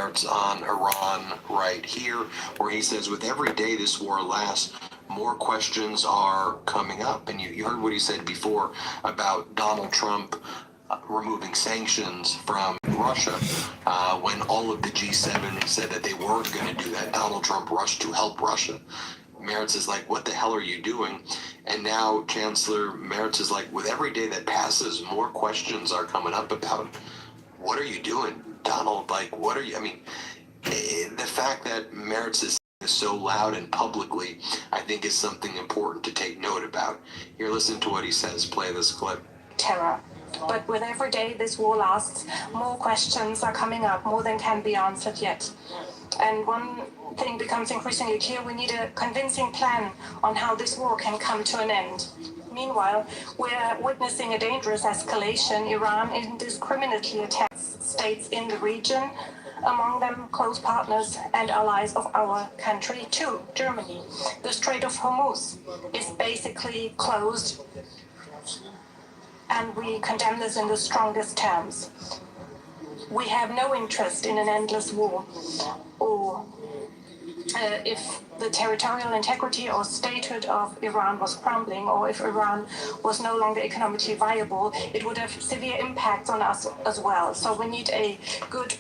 Mertz on Iran right here, where he says, with every day this war lasts, more questions are coming up. And you heard what he said before about Donald Trump removing sanctions from Russia. When all of the G7 said that they weren't going to do that, Donald Trump rushed to help Russia. Mertz is like, what the hell are you doing? And now Chancellor Mertz is like, with every day that passes, more questions are coming up about, what are you doing, Donald? Like, what are you, I mean, the fact that Mertz is so loud and publicly, I think is something important to take note about. Here, listen to what he says. Play this clip. Terror. But with every day this war lasts, more questions are coming up, more than can be answered yet. And one thing becomes increasingly clear: we need a convincing plan on how this war can come to an end. Meanwhile, we're witnessing a dangerous escalation. Iran indiscriminately attacks states in the region, among them close partners and allies of our country too, Germany. The Strait of Hormuz is basically closed, and we condemn this in the strongest terms. We have no interest in an endless war, or if the territorial integrity or statehood of Iran was crumbling, or if Iran was no longer economically viable, it would have severe impacts on us as well. So we need a good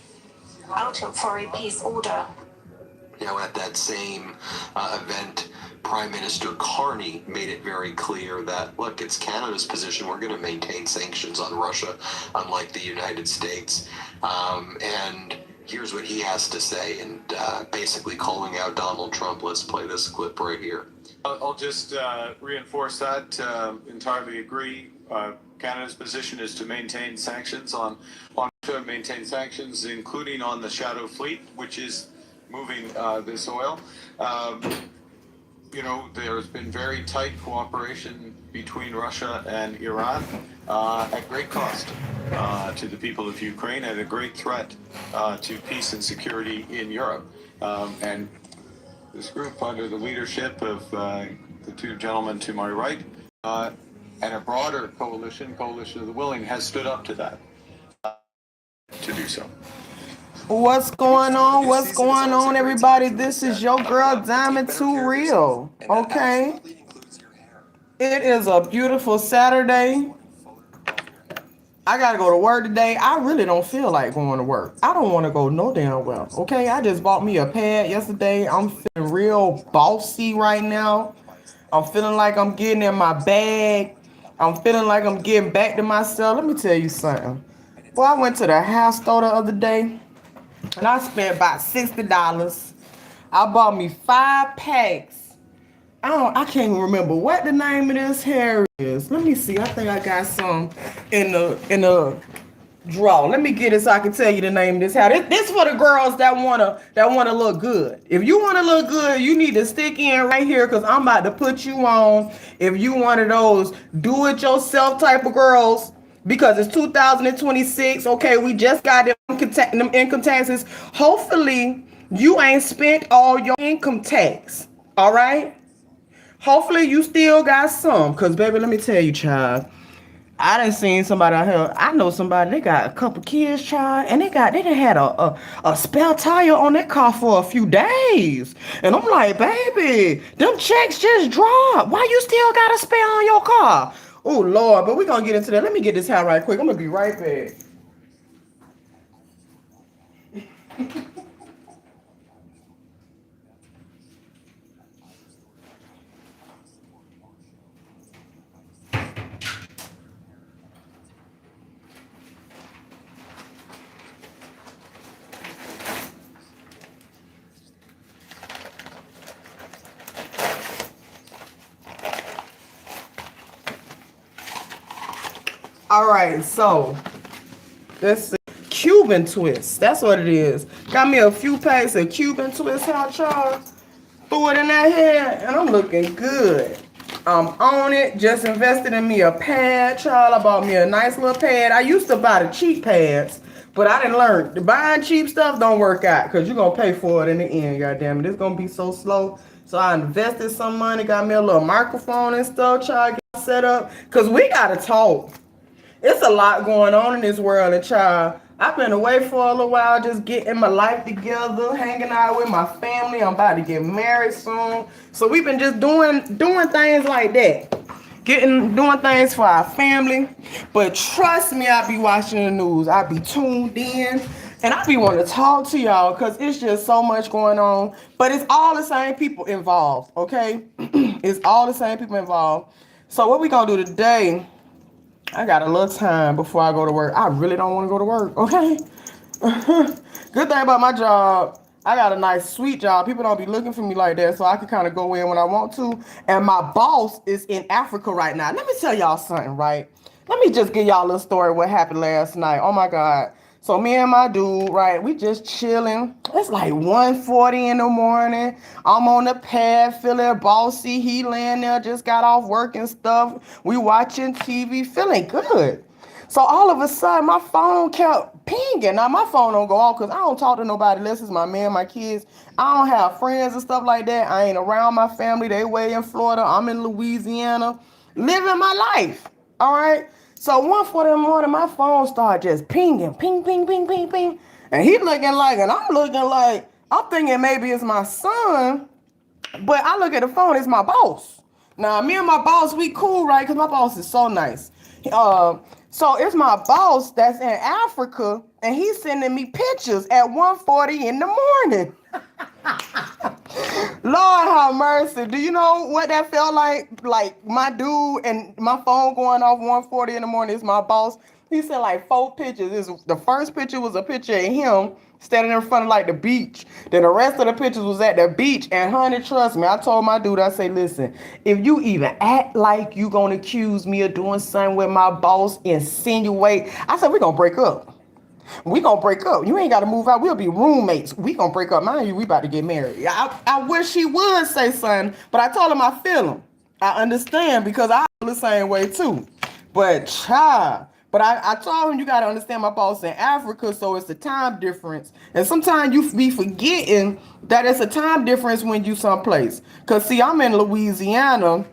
outlook for a peace order. Now, at that same event, Prime Minister Carney made it very clear that, look, it's Canada's position. We're going to maintain sanctions on Russia, unlike the United States. And here's what he has to say, and basically calling out Donald Trump. Let's play this clip right here. I'll just reinforce that. Entirely agree. Canada's position is to maintain sanctions on Russia, maintain sanctions, including on the Shadow Fleet, which is moving this oil. You know, there's been very tight cooperation between Russia and Iran at great cost to the people of Ukraine, and a great threat to peace and security in Europe. And this group, under the leadership of the two gentlemen to my right, and a broader coalition of the willing, has stood up to that, to do so. What's going on? What's going on, everybody? This is your girl, Diamond Too Real. Okay. It is a beautiful Saturday. I got to go to work today. I really don't feel like going to work. I don't want to go no damn well. Okay. I just bought me a pad yesterday. I'm feeling real bossy right now. I'm feeling like I'm getting in my bag. I'm feeling like I'm getting back to myself. Let me tell you something. Well, I went to the house store the other day, and I spent about $60. I bought me 5 packs. I can't even remember what the name of this hair is. Let me see. I think I got some in the drawer. Let me get it so I can tell you the name of this hair. This for the girls that wanna look good. If you wanna look good, you need to stick in right here, because I'm about to put you on. If you one of those do-it-yourself type of girls, because it's 2026. Okay, we just got them income taxes. Hopefully, you ain't spent all your income tax. All right? Hopefully, you still got some. Because, baby, let me tell you, child, I done seen somebody out here. I know somebody, they got a couple kids, child, and they done had a spare tire on their car for a few days. And I'm like, baby, them checks just dropped. Why you still got a spare on your car? Oh, Lord, but we're going to get into that. Let me get this hair right quick. I'm going to be right back. All right, so this is Cuban twist. That's what it is. Got me a few packs of Cuban twist hair, child. Threw it in that hair, and I'm looking good. I'm on it. Just invested in me a pad, child. I bought me a nice little pad. I used to buy the cheap pads, but I didn't learn. The buying cheap stuff don't work out, because you're going to pay for it in the end, goddamn it. It's going to be so slow. So I invested some money, got me a little microphone and stuff, child, get set up, because we got to talk. It's a lot going on in this world, and child, I've been away for a little while, just getting my life together, hanging out with my family. I'm about to get married soon. So we've been just doing things like that. Doing things for our family. But trust me, I be watching the news. I be tuned in. And I be wanting to talk to y'all because it's just so much going on. But it's all the same people involved, okay? It's all the same people involved. So what we gonna do today, I got a little time before I go to work. I really don't want to go to work, okay? Good thing about my job, I got a nice, sweet job. People don't be looking for me like that, so I can kind of go in when I want to. And my boss is in Africa right now. Let me tell y'all something, right? Let me just give y'all a little story of what happened last night. Oh, my God. So me and my dude, right, we just chilling. It's like 1:40 in the morning. I'm on the pad, feeling bossy. He laying there, just got off work and stuff. We watching TV, feeling good. So all of a sudden, my phone kept pinging. Now, my phone don't go off because I don't talk to nobody unless it's my man, my kids. I don't have friends and stuff like that. I ain't around my family. They way in Florida. I'm in Louisiana, living my life. All right? So 1:40 in the morning, my phone started just pinging, ping, ping, ping, ping, ping. And he looking like, and I'm looking like, I'm thinking maybe it's my son, but I look at the phone, it's my boss. Now, me and my boss, we cool, right? Because my boss is so nice. So it's my boss that's in Africa, and he's sending me pictures at 1:40 in the morning. Lord have mercy. Do you know what that felt like? Like my dude and my phone going off 1:40 in the morning is my boss. He sent like 4 pictures. The first picture was a picture of him standing in front of like the beach. Then the rest of the pictures was at the beach. And honey, trust me, I told my dude, I say, listen, if you even act like you gonna accuse me of doing something with my boss, insinuate, I said, we're gonna break up. We gonna break up. You ain't gotta move out. We'll be roommates. We gonna break up. Mind you, we about to get married. I wish he would say something, but I told him I feel him. I understand because I feel the same way too. But child, but I told him you gotta understand my boss in Africa, so it's a time difference. And sometimes you be forgetting that it's a time difference when you someplace. Cause see, I'm in Louisiana.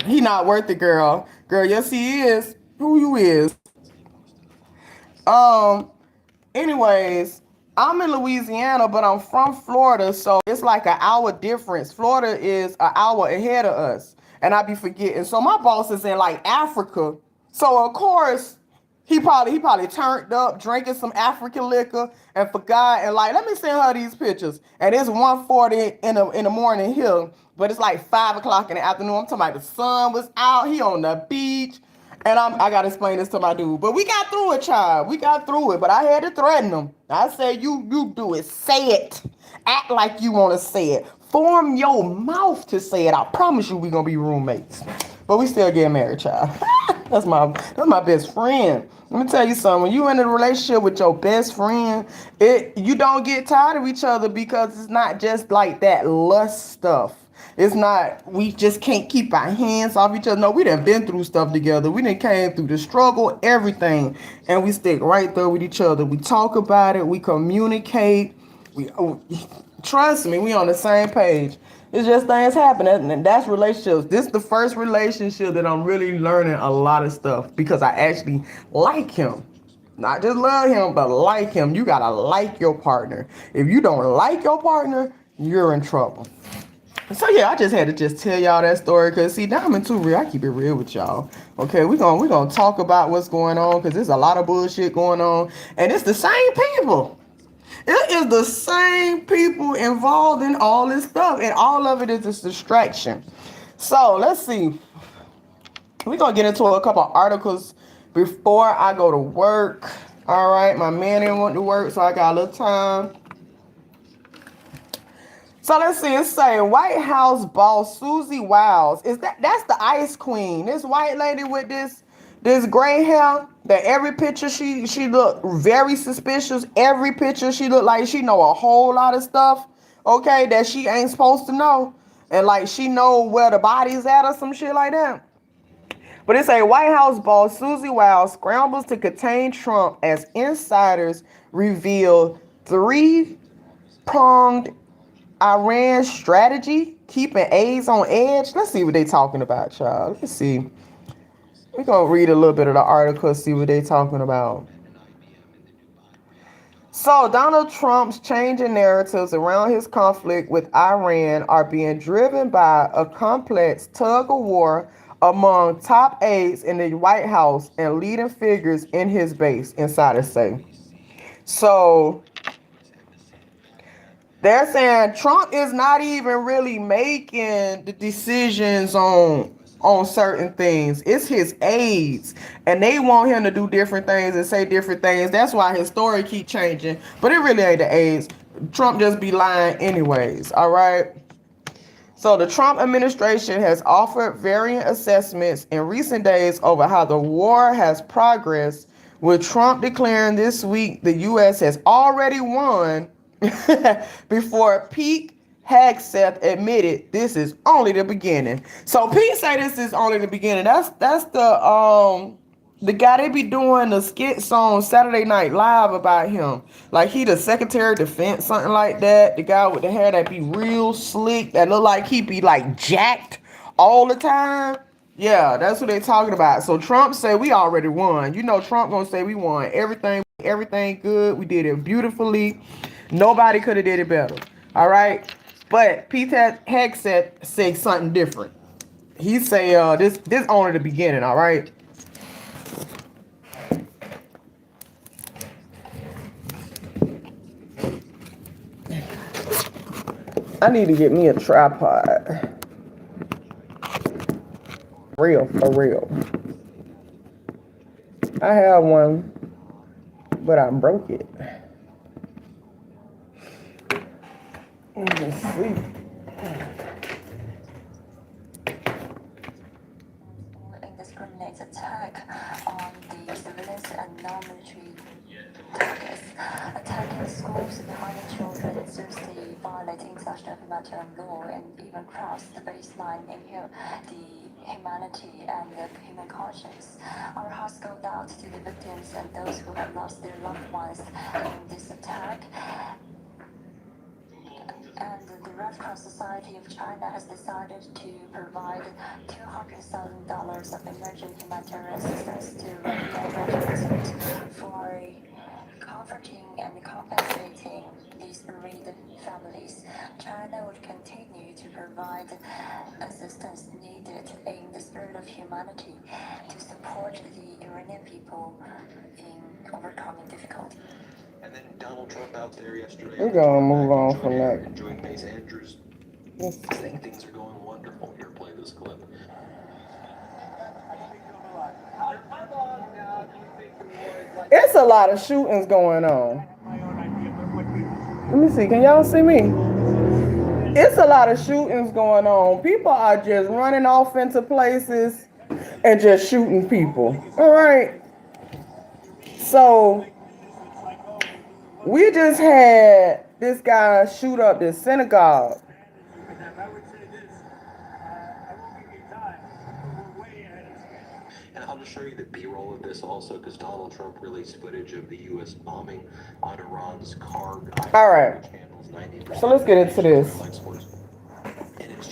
He not worth it, girl. Girl, yes he is. Who you is? Anyways, I'm in Louisiana, but I'm from Florida, so it's like an hour difference. Florida is an hour ahead of us, and I be forgetting. So my boss is in like Africa, so of course he probably turned up, drinking some African liquor, and forgot. And like, let me send her these pictures. And it's 1:40 in the morning here, but it's like 5 o'clock in the afternoon. I'm talking about the sun was out. He on the beach. And I gotta explain this to my dude. But we got through it, child. We got through it. But I had to threaten him. I said, you do it. Say it. Act like you want to say it. Form your mouth to say it. I promise you we gonna be roommates. But we still getting married, child. That's my best friend. Let me tell you something. When you in a relationship with your best friend, you don't get tired of each other because it's not just like that lust stuff. It's not, we just can't keep our hands off each other. No, we done been through stuff together. We done came through the struggle, everything. And we stick right there with each other. We talk about it. We communicate. Trust me, we on the same page. It's just things happen. And that's relationships. This is the first relationship that I'm really learning a lot of stuff because I actually like him. Not just love him, but like him. You gotta like your partner. If you don't like your partner, you're in trouble. So yeah, I just had to just tell y'all that story because see, Diamond Too Real. I keep it real with y'all. Okay, we're gonna talk about what's going on because there's a lot of bullshit going on, and it's the same people. It is the same people involved in all this stuff, and all of it is this distraction. So let's see. We're gonna get into a couple articles before I go to work. All right, my man didn't want to work, so I got a little time. So let's see, it say White House boss Susie Wiles. That's the ice queen. This white lady with this gray hair, that every picture she looked very suspicious. Every picture she looked like she know a whole lot of stuff, okay, that she ain't supposed to know. And like she know where the body's at or some shit like that. But it say White House boss Susie Wiles scrambles to contain Trump as insiders reveal 3-pronged Iran strategy, keeping aides on edge. Let's see what they talking about, y'all. Let's see. We're going to read a little bit of the article, see what they talking about. So Donald Trump's changing narratives around his conflict with Iran are being driven by a complex tug of war among top aides in the White House and leading figures in his base, insiders say. So they're saying Trump is not even really making the decisions on certain things. It's his aides, and they want him to do different things and say different things. That's why his story keep changing. But it really ain't the aides. Trump just be lying anyways. All right. So the Trump administration has offered varying assessments in recent days over how the war has progressed, with Trump declaring this week the U.S. has already won before Pete Hegseth admitted this is only the beginning. So Pete say this is only the beginning. That's the guy they be doing the skits on Saturday Night Live about him. Like he the Secretary of Defense, something like that. The guy with the hair that be real slick, that look like he be like jacked all the time. Yeah, that's what they talking about. So Trump say we already won. You know Trump gonna say we won everything good. We did it beautifully. Nobody could have did it better. All right. But Pete Hegseth said something different. He say this only the beginning, all right? I need to get me a tripod. For real. I have one, but I broke it. Let's see. Indiscriminate attack on the civilians and non-military targets, attacking schools and harming children, seriously violating international humanitarian law, and even cross the baseline in here, the humanity and the human conscience. Our hearts go out to the victims and those who have lost their loved ones in this attack. And the Red Cross Society of China has decided to provide $200,000 of emergent humanitarian assistance to refugees for comforting and compensating these bereaved families. China would continue to provide assistance needed in the spirit of humanity to support the Iranian people in overcoming difficulty. And then Donald Trump out there yesterday. We're gonna move on from that. Join Mace Andrews. I think things are going wonderful. Here, play this clip. It's a lot of shootings going on. Let me see. Can y'all see me? It's a lot of shootings going on. People are just running off into places and just shooting people. All right. So we just had this guy shoot up this synagogue. And I'll just show you the B-roll of this also, because Donald Trump released footage of the U.S. bombing on Iran's cargo. All right. So let's get into this.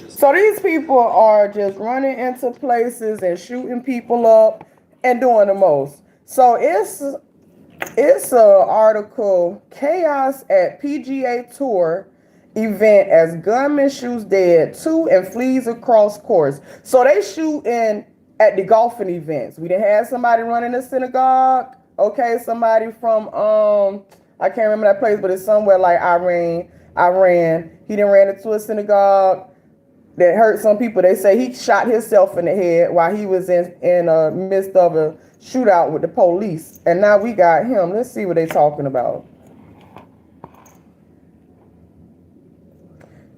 So these people are just running into places and shooting people up and doing the most. So it's a article, Chaos at PGA Tour event as gunman shoots dead 2 and flees across course. So they shooting at the golfing events. We done had somebody running a synagogue. Okay, somebody from I can't remember that place, but it's somewhere like Iran. He done ran into a synagogue that hurt some people. They say he shot himself in the head while he was in the midst of a shootout with the police. And now we got him. Let's see what they talking about.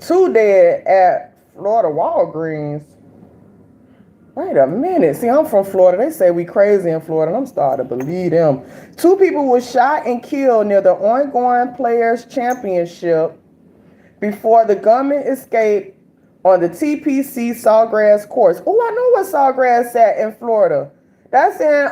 2 dead at Florida Walgreens. Wait a minute. See, I'm from Florida. They say we crazy in Florida, and I'm starting to believe them. 2 people were shot and killed near the ongoing Players Championship before the gunman escaped on the TPC Sawgrass course. Oh, I know what Sawgrass at in Florida. That's in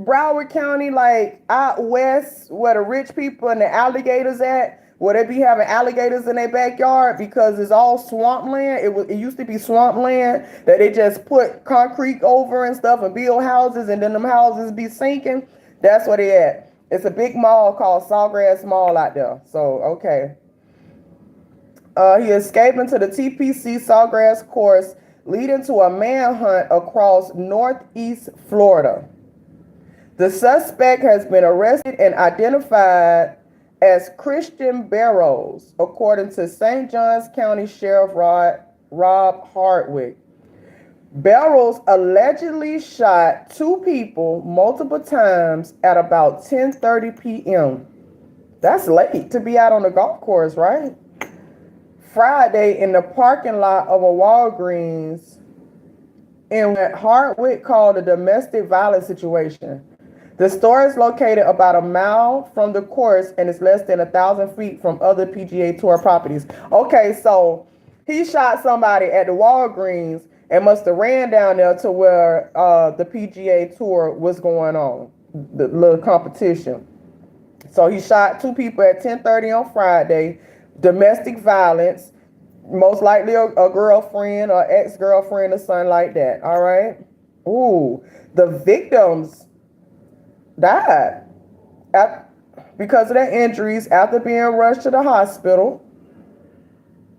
Broward County, like out west, where the rich people and the alligators at. Where they be having alligators in their backyard because it's all swampland. It used to be swampland that they just put concrete over and stuff and build houses, and then them houses be sinking. That's where they at. It's a big mall called Sawgrass Mall out there. So, okay. He escaped into the TPC Sawgrass course, leading to a manhunt across northeast Florida. The suspect has been arrested and identified as Christian Barrows, according to St. Johns County Sheriff Rob Hardwick. Barrows allegedly shot two people multiple times at about 10:30 p.m. That's late to be out on the golf course, right? Friday in the parking lot of a Walgreens in what Hardwick called a domestic violence situation. The store is located about a mile from the course and is less than 1,000 feet from other PGA Tour properties. Okay, so he shot somebody at the Walgreens and must have ran down there to where the PGA Tour was going on, the little competition. So he shot two people at 10:30 on Friday. Domestic violence, most likely a girlfriend or ex-girlfriend or something like that. All right. Ooh, the victims died because of their injuries after being rushed to the hospital.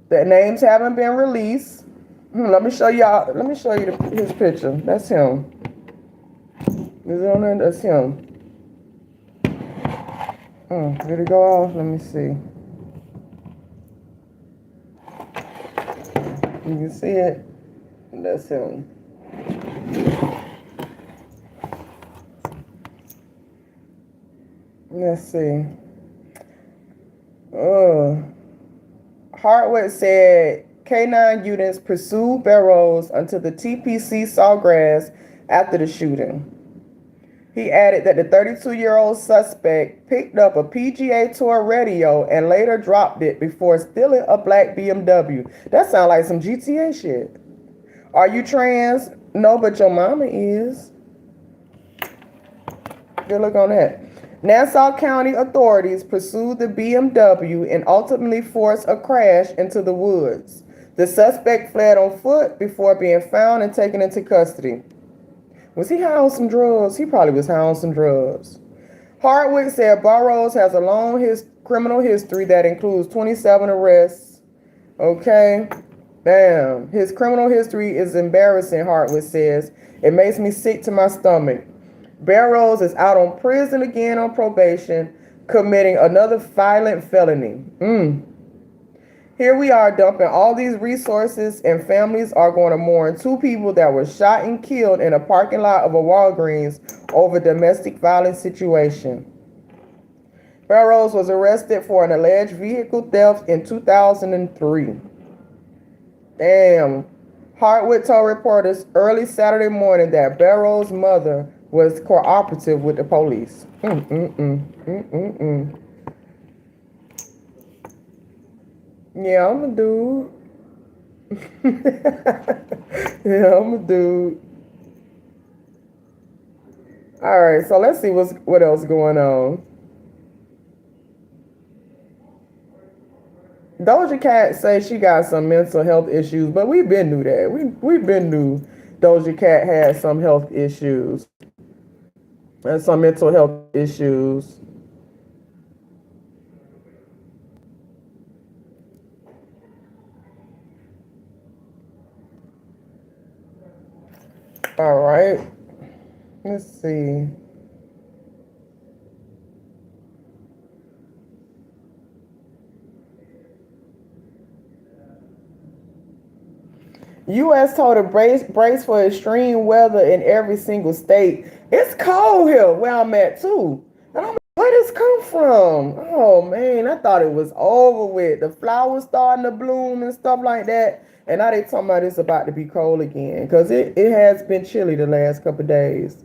Their names haven't been released. Let me show you his picture. That's him. Is it on there? That's him. Did it go off? Let me see. You can see it. That's him. Let's see. Hardwick said K9 units pursued Barrows until the TPC Sawgrass after the shooting. He added that the 32-year-old suspect picked up a PGA Tour radio and later dropped it before stealing a black BMW. That sounds like some GTA shit. Are you trans? No, but your mama is. Good look on that. Nassau County authorities pursued the BMW and ultimately forced a crash into the woods. The suspect fled on foot before being found and taken into custody. Was he high on some drugs? He probably was high on some drugs. Hardwick said Barrows has a long criminal history that includes 27 arrests. Okay. Damn. His criminal history is embarrassing, Hardwick says. It makes me sick to my stomach. Barrows is out on prison again on probation, committing another violent felony. Here we are dumping all these resources, and families are going to mourn two people that were shot and killed in a parking lot of a Walgreens over domestic violence situation. Barrows was arrested for an alleged vehicle theft in 2003. Damn. Hardwick told reporters early Saturday morning that Barrows' mother was cooperative with the police. Yeah, I'm a dude. Yeah, I'm a dude. All right, so let's see what else going on. Doja Cat says she got some mental health issues, but we've been knew that. We've been knew Doja Cat had some health issues and some mental health issues. All right. Let's see. U.S. told to brace for extreme weather in every single state. It's cold here where I'm at too. And I'm like, where this come from? Oh man, I thought it was over with. The flowers starting to bloom and stuff like that. And now they talking about it's about to be cold again. Because it has been chilly the last couple of days.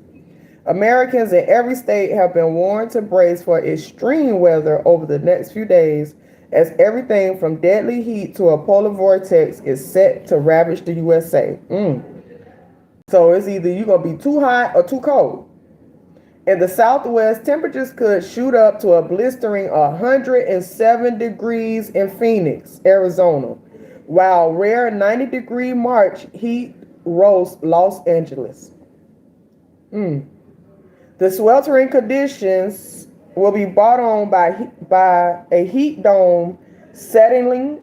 Americans in every state have been warned to brace for extreme weather over the next few days, as everything from deadly heat to a polar vortex is set to ravage the USA. So it's either you're going to be too hot or too cold. In the Southwest, temperatures could shoot up to a blistering 107 degrees in Phoenix, Arizona, while rare 90-degree March heat roasts Los Angeles. The sweltering conditions will be brought on by a heat dome settling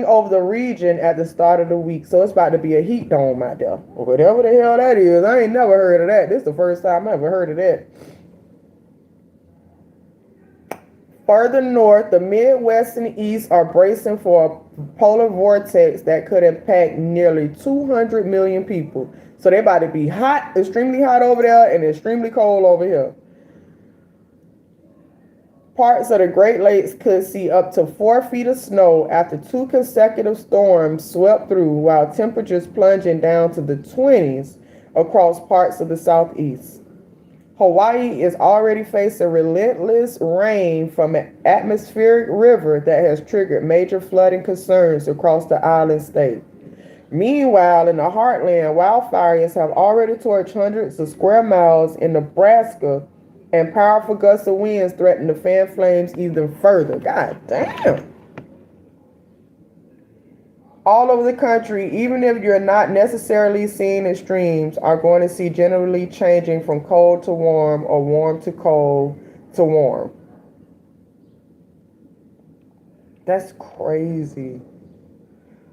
over the region at the start of the week. So it's about to be a heat dome out there. Whatever the hell that is. I ain't never heard of that. This is the first time I ever heard of that. Further north, the Midwest and East are bracing for a polar vortex that could impact nearly 200 million people. So they're about to be hot, extremely hot over there, and extremely cold over here. Parts of the Great Lakes could see up to 4 feet of snow after 2 consecutive storms swept through, while temperatures plunging down to the 20s across parts of the southeast. Hawaii is already facing relentless rain from an atmospheric river that has triggered major flooding concerns across the island state. Meanwhile, in the heartland, wildfires have already torched hundreds of square miles in Nebraska, and powerful gusts of winds threaten to fan flames even further. God damn. All over the country, even if you're not necessarily seeing extremes, are going to see generally changing from cold to warm or warm to cold to warm. That's crazy.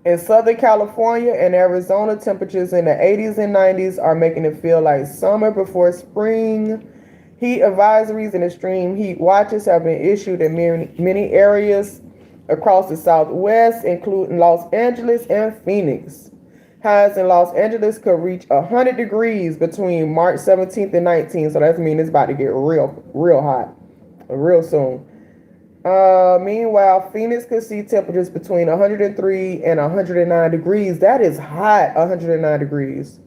In Southern California and Arizona, temperatures in the 80s and 90s are making it feel like summer before spring. Heat advisories and extreme heat watches have been issued in many areas across the Southwest, including Los Angeles and Phoenix. Highs in Los Angeles could reach 100 degrees between March 17th and 19th, so that means it's about to get real hot, real soon. Meanwhile, Phoenix could see temperatures between 103 and 109 degrees. That is hot, 109 degrees.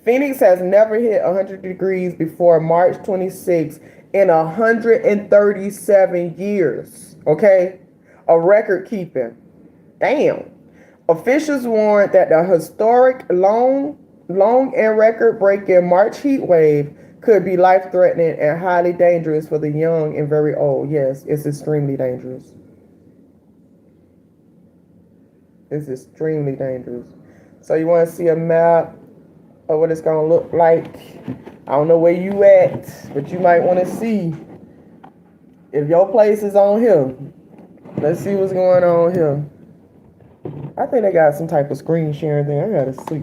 Phoenix has never hit 100 degrees before March 26 in 137 years. Okay? A record keeping. Damn. Officials warned that the historic long and record breaking March heat wave could be life-threatening and highly dangerous for the young and very old. Yes, it's extremely dangerous. It's extremely dangerous. So you want to see a map of what it's going to look like? I don't know where you at, but you might want to see if your place is on here. Let's see what's going on here. I think they got some type of screen sharing thing. I gotta see.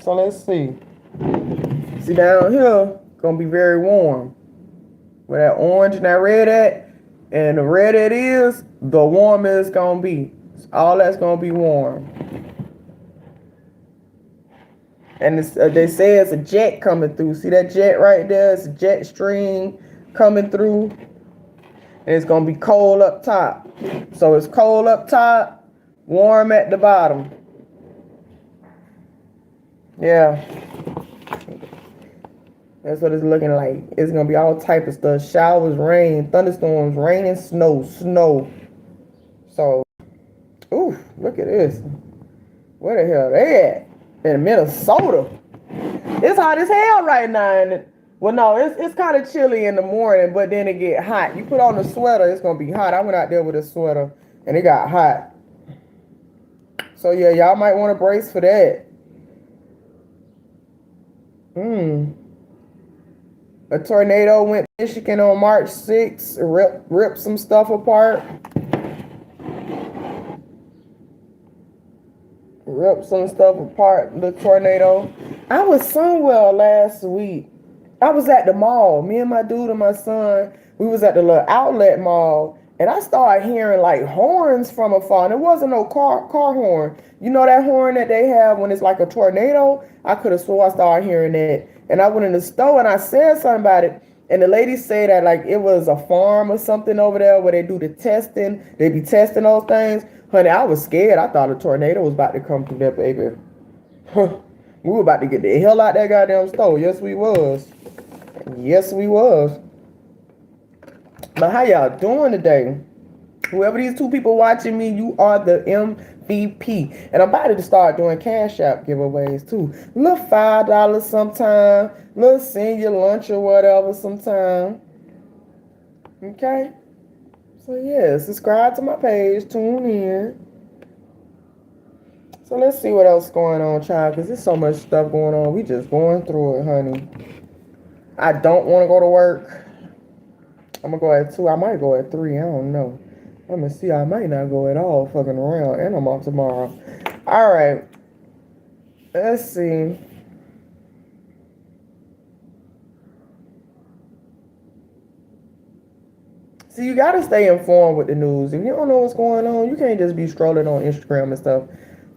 So let's see. See down here, gonna be very warm. Where that orange and that red at, and the red it is, the warmer it's gonna be. All that's gonna be warm. And it's, they say it's a jet coming through. See that jet right there? It's a jet stream coming through. And it's going to be cold up top. So it's cold up top, warm at the bottom. Yeah. That's what it's looking like. It's going to be all type of stuff. Showers, rain, thunderstorms, rain and snow. So, ooh, look at this. Where the hell they at? In Minnesota. It's hot as hell right now. Well, no, it's kind of chilly in the morning, but then it get hot. You put on a sweater, it's going to be hot. I went out there with a sweater, and it got hot. So, yeah, y'all might want to brace for that. A tornado went to Michigan on March 6th, ripped some stuff apart. Ripped some stuff apart, the tornado. I was somewhere last week. I was at the mall. Me and my dude and my son, we was at the little outlet mall, and I started hearing like horns from afar. And it wasn't no car horn. You know that horn that they have when it's like a tornado? I could have swore I started hearing that. And I went in the store and I said something about it. And the lady said that like it was a farm or something over there where they do the testing. They be testing those things. Honey, I was scared. I thought a tornado was about to come through that baby. We were about to get the hell out that goddamn store. Yes, we was. Yes, we was. But how y'all doing today? Whoever these two people watching me, you are the MVP. And I'm about to start doing Cash App giveaways too. Little $5 sometime. Little senior lunch or whatever sometime. Okay? So yeah, subscribe to my page. Tune in. So let's see what else is going on, child. Because there's so much stuff going on. We just going through it, honey. I don't want to go to work. I'm gonna go at 2. I might go at 3. I don't know. I'm gonna see. I might not go at all fucking around. And I'm off tomorrow. All right. Let's see. See, you gotta stay informed with the news. If you don't know what's going on, you can't just be strolling on Instagram and stuff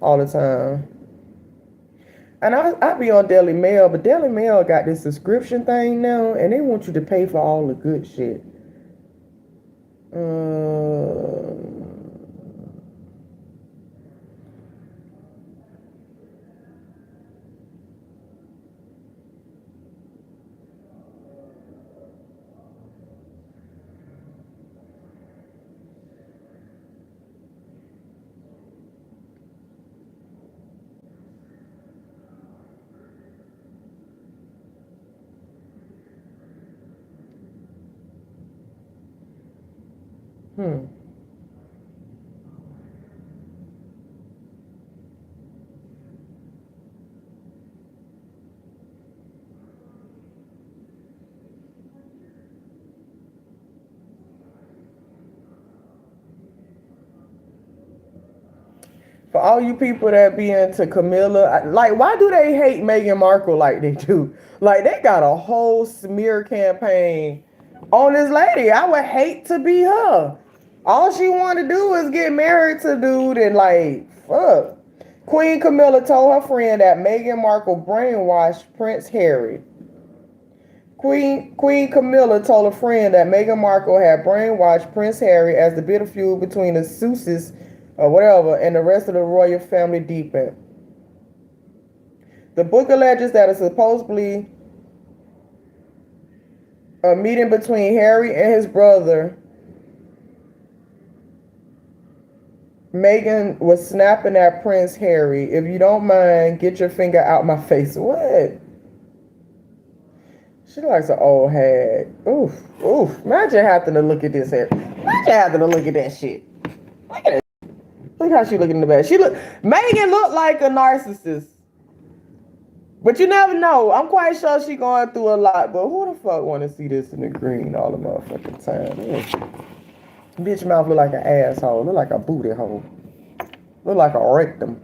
all the time. And I be on Daily Mail, but Daily Mail got this subscription thing now, and they want you to pay for all the good shit. For all you people that be into Camilla, like, why do they hate Meghan Markle like they do? Like, they got a whole smear campaign on this lady. I would hate to be her. All she want to do is get married to dude and, like, fuck. Queen Camilla told her friend that Meghan Markle brainwashed Prince Harry. Queen Camilla told a friend that Meghan Markle had brainwashed Prince Harry as the bitter feud between the Susses or whatever and the rest of the royal family deepened. The book alleges that it's supposedly a meeting between Harry and his brother. Meghan was snapping at Prince Harry. If you don't mind, get your finger out my face. What? She likes an old hag. Oof, oof. Imagine having to look at this hair. Imagine having to look at that shit. Look at it. Look how she looking in the back. Meghan looked like a narcissist. But you never know. I'm quite sure she going through a lot. But who the fuck want to see this in the green all the motherfucking time? Yeah. Bitch mouth look like an asshole. Look like a booty hole. Look like a rectum.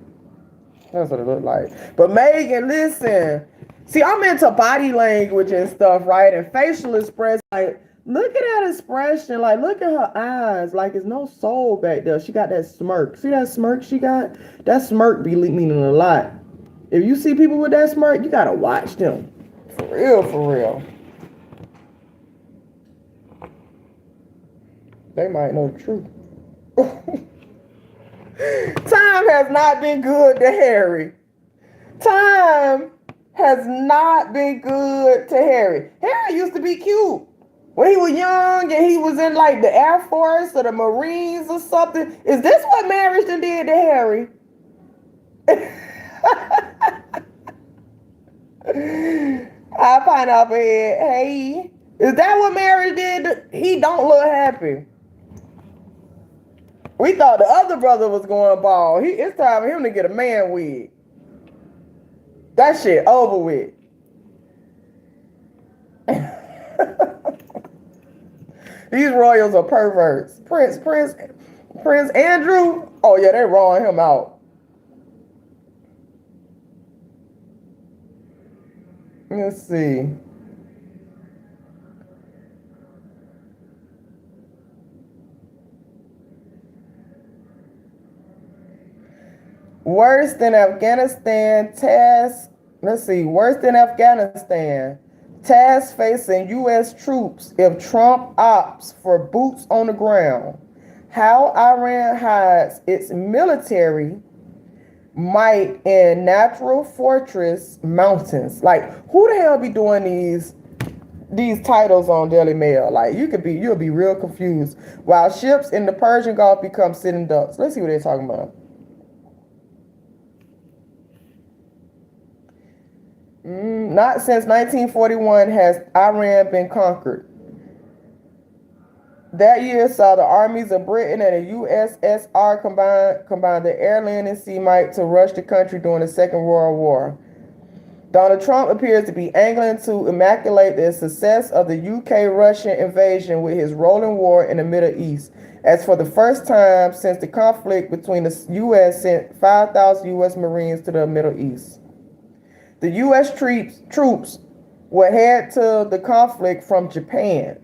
That's what it look like. But Meghan, listen. See, I'm into body language and stuff, right? And facial expression. Like, look at that expression. Like, look at her eyes. Like, there's no soul back there. She got that smirk. See that smirk she got? That smirk be meaning a lot. If you see people with that smirk, you gotta watch them. For real, for real. They might know the truth. Time has not been good to Harry. Time has not been good to Harry. Harry used to be cute. When he was young and he was in like the Air Force or the Marines or something. Is this what marriage done did to Harry? I pineapple head. Hey. Is that what marriage did? He don't look happy. We thought the other brother was going bald. It's time for him to get a man wig. That shit over with. These royals are perverts. Prince Andrew. Oh yeah, they rawing him out. Let's see. Worse than Afghanistan task. Let's see. Worse than Afghanistan. Task facing U.S. troops if Trump opts for boots on the ground. How Iran hides its military might in natural fortress mountains. Like, who the hell be doing these titles on Daily Mail? Like, you'll be real confused. While ships in the Persian Gulf become sitting ducks. Let's see what they're talking about. Not since 1941 has Iran been conquered. That year saw the armies of Britain and the USSR combine the air, land, and sea might to rush the country during the Second World War. Donald Trump appears to be angling to immaculate the success of the UK-Russian invasion with his rolling war in the Middle East, as for the first time since the conflict between the U.S. sent 5,000 U.S. Marines to the Middle East. The U.S. troops will head to the conflict from Japan.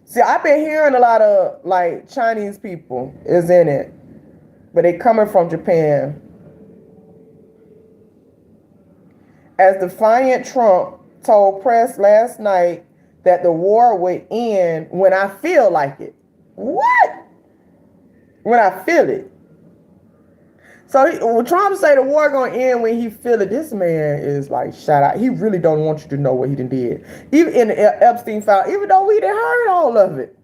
See, I've been hearing a lot of like Chinese people is in it, but they coming from Japan. As defiant Trump told press last night that the war would end when I feel like it. What? When I feel it. So when Trump say the war gonna end when he feel it, this man is like shut out. He really don't want you to know what he done did. Even in the Epstein file, even though we done heard all of it.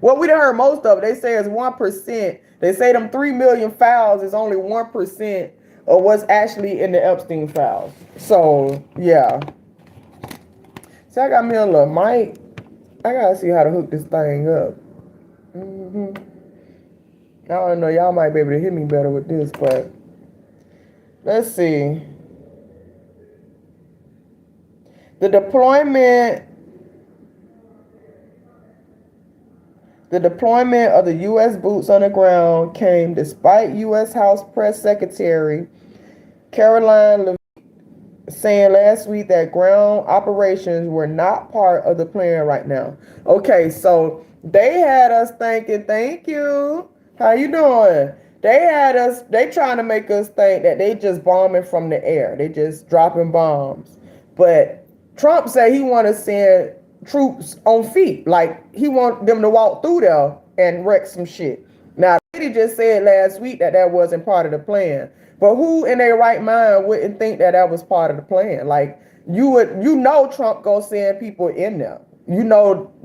Well, we done heard most of it. They say it's 1%. They say them 3 million files is only 1% of what's actually in the Epstein files. So yeah. See, I got me a little mic. I gotta see how to hook this thing up. I don't know, y'all might be able to hear me better with this, but let's see. The deployment of the U.S. boots on the ground came despite U.S. House Press Secretary Caroline Leavitt saying last week that ground operations were not part of the plan right now. Okay, so they had us thinking, thank you. How you doing? They trying to make us think that they just bombing from the air. They just dropping bombs. But Trump said he want to send troops on feet. Like he want them to walk through there and wreck some shit. Now, he just said last week that that wasn't part of the plan. But who in their right mind wouldn't think that that was part of the plan? Like Trump gonna send people in there.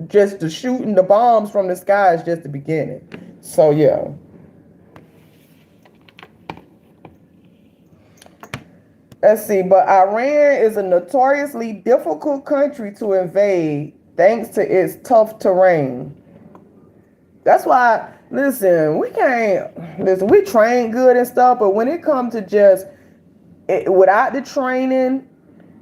Just the shooting the bombs from the sky is just the beginning. So yeah. Let's see, but Iran is a notoriously difficult country to invade thanks to its tough terrain. That's why, we train good and stuff, but when it comes to just without the training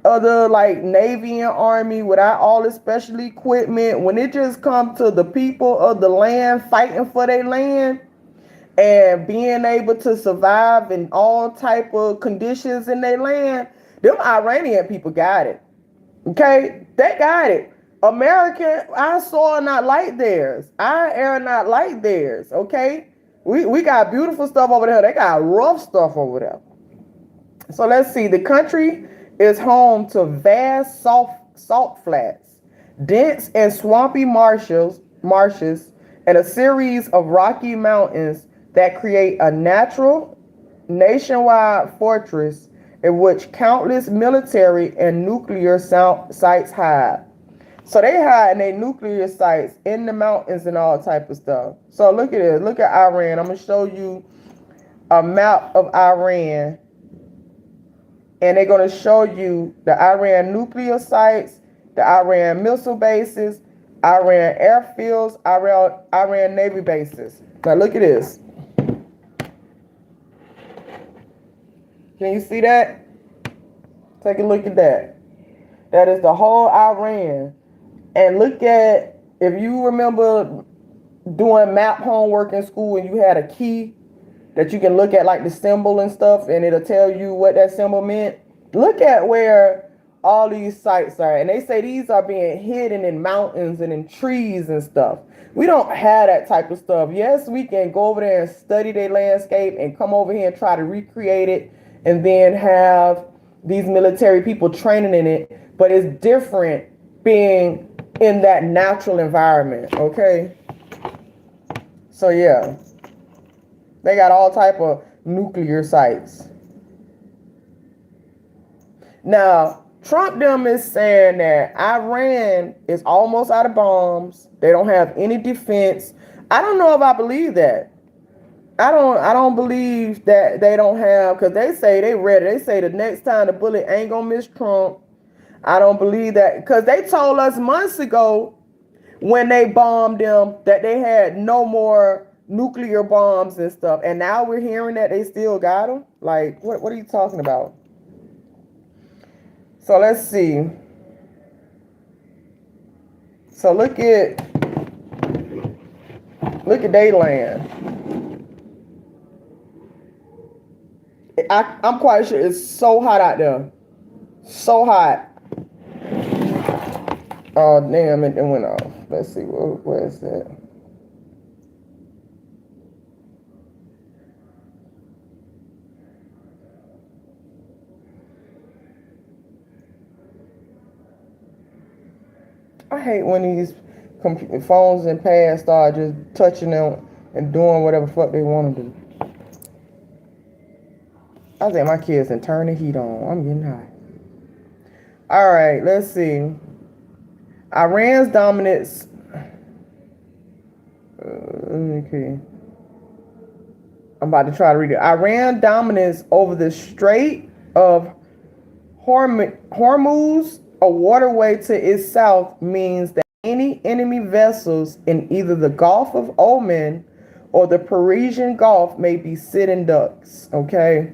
of the like Navy and Army, without all the special equipment, when it just comes to the people of the land fighting for their land and being able to survive in all type of conditions in their land, them Iranian people got it. Okay, they got it. American, our soil not like theirs. Our air not like theirs. Okay, we got beautiful stuff over there. They got rough stuff over there. So let's see. The country is home to vast salt flats, dense and swampy marshes, and a series of rocky mountains that create a natural nationwide fortress in which countless military and nuclear sites hide. So they hide in their nuclear sites in the mountains and all type of stuff. So look at it. Look at Iran. I'm going to show you a map of Iran. And they're going to show you the Iran nuclear sites, the Iran missile bases, Iran airfields, Iran Navy bases. Now look at this. Can you see that? Take a look at that. That is the whole Iran. And look at, if you remember doing map homework in school and you had a key that you can look at like the symbol and stuff and it'll tell you what that symbol meant. Look at where all these sites are. And they say these are being hidden in mountains and in trees and stuff. We don't have that type of stuff. Yes, we can go over there and study their landscape and come over here and try to recreate it and then have these military people training in it. But it's different being in that natural environment, okay? So yeah, they got all type of nuclear sites. Now, Trump them is saying that Iran is almost out of bombs. They don't have any defense. I don't know if I believe that. I don't believe that they don't have, because they say they ready. They say the next time the bullet ain't gonna miss Trump. I don't believe that, because they told us months ago when they bombed them that they had no more nuclear bombs and stuff. And now we're hearing that they still got them. Like, what are you talking about? So let's see. So look at Dayland. I'm quite sure it's so hot out there. So hot. Oh damn, it went off. Let's see, where is that? I hate when these phones and pads start just touching them and doing whatever the fuck they want to do. I think my kids can turn the heat on. I'm getting hot. All right, let's see. Iran's dominance. Okay. I'm about to try to read it. Iran dominance over the Strait of Hormuz, a waterway to its south, means that any enemy vessels in either the Gulf of Oman or the Persian Gulf may be sitting ducks. Okay.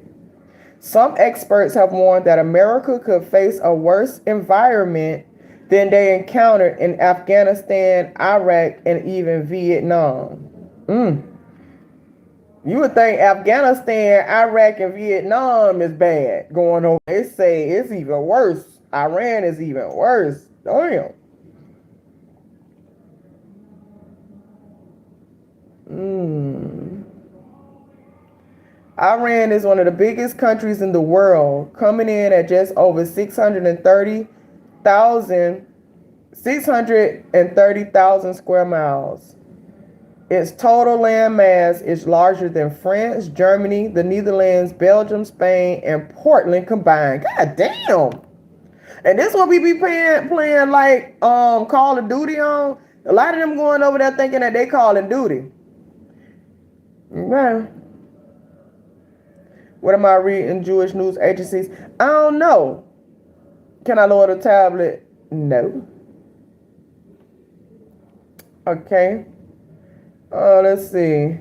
Some experts have warned that America could face a worse environment than they encountered in Afghanistan, Iraq, and even Vietnam. You would think Afghanistan, Iraq, and Vietnam is bad going on. They say it's even worse. Iran is even worse. Damn. Iran is one of the biggest countries in the world, coming in at just over 630,000 square miles. Its total land mass is larger than France, Germany, the Netherlands, Belgium, Spain, and Portland combined. God damn. And this what we be playing like Call of Duty on. A lot of them going over there thinking that they calling duty. Okay. What am I reading? Jewish news agencies? I don't know. Can I lower the tablet? No. Okay. Let's see.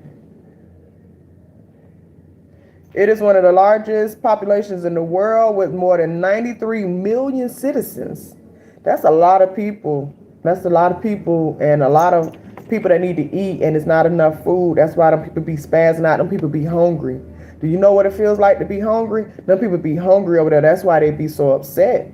It is one of the largest populations in the world with more than 93 million citizens. That's a lot of people. That's a lot of people and a lot of people that need to eat, and it's not enough food. That's why them people be spazzing out. Them people be hungry. Do you know what it feels like to be hungry? Them people be hungry over there. That's why they be so upset.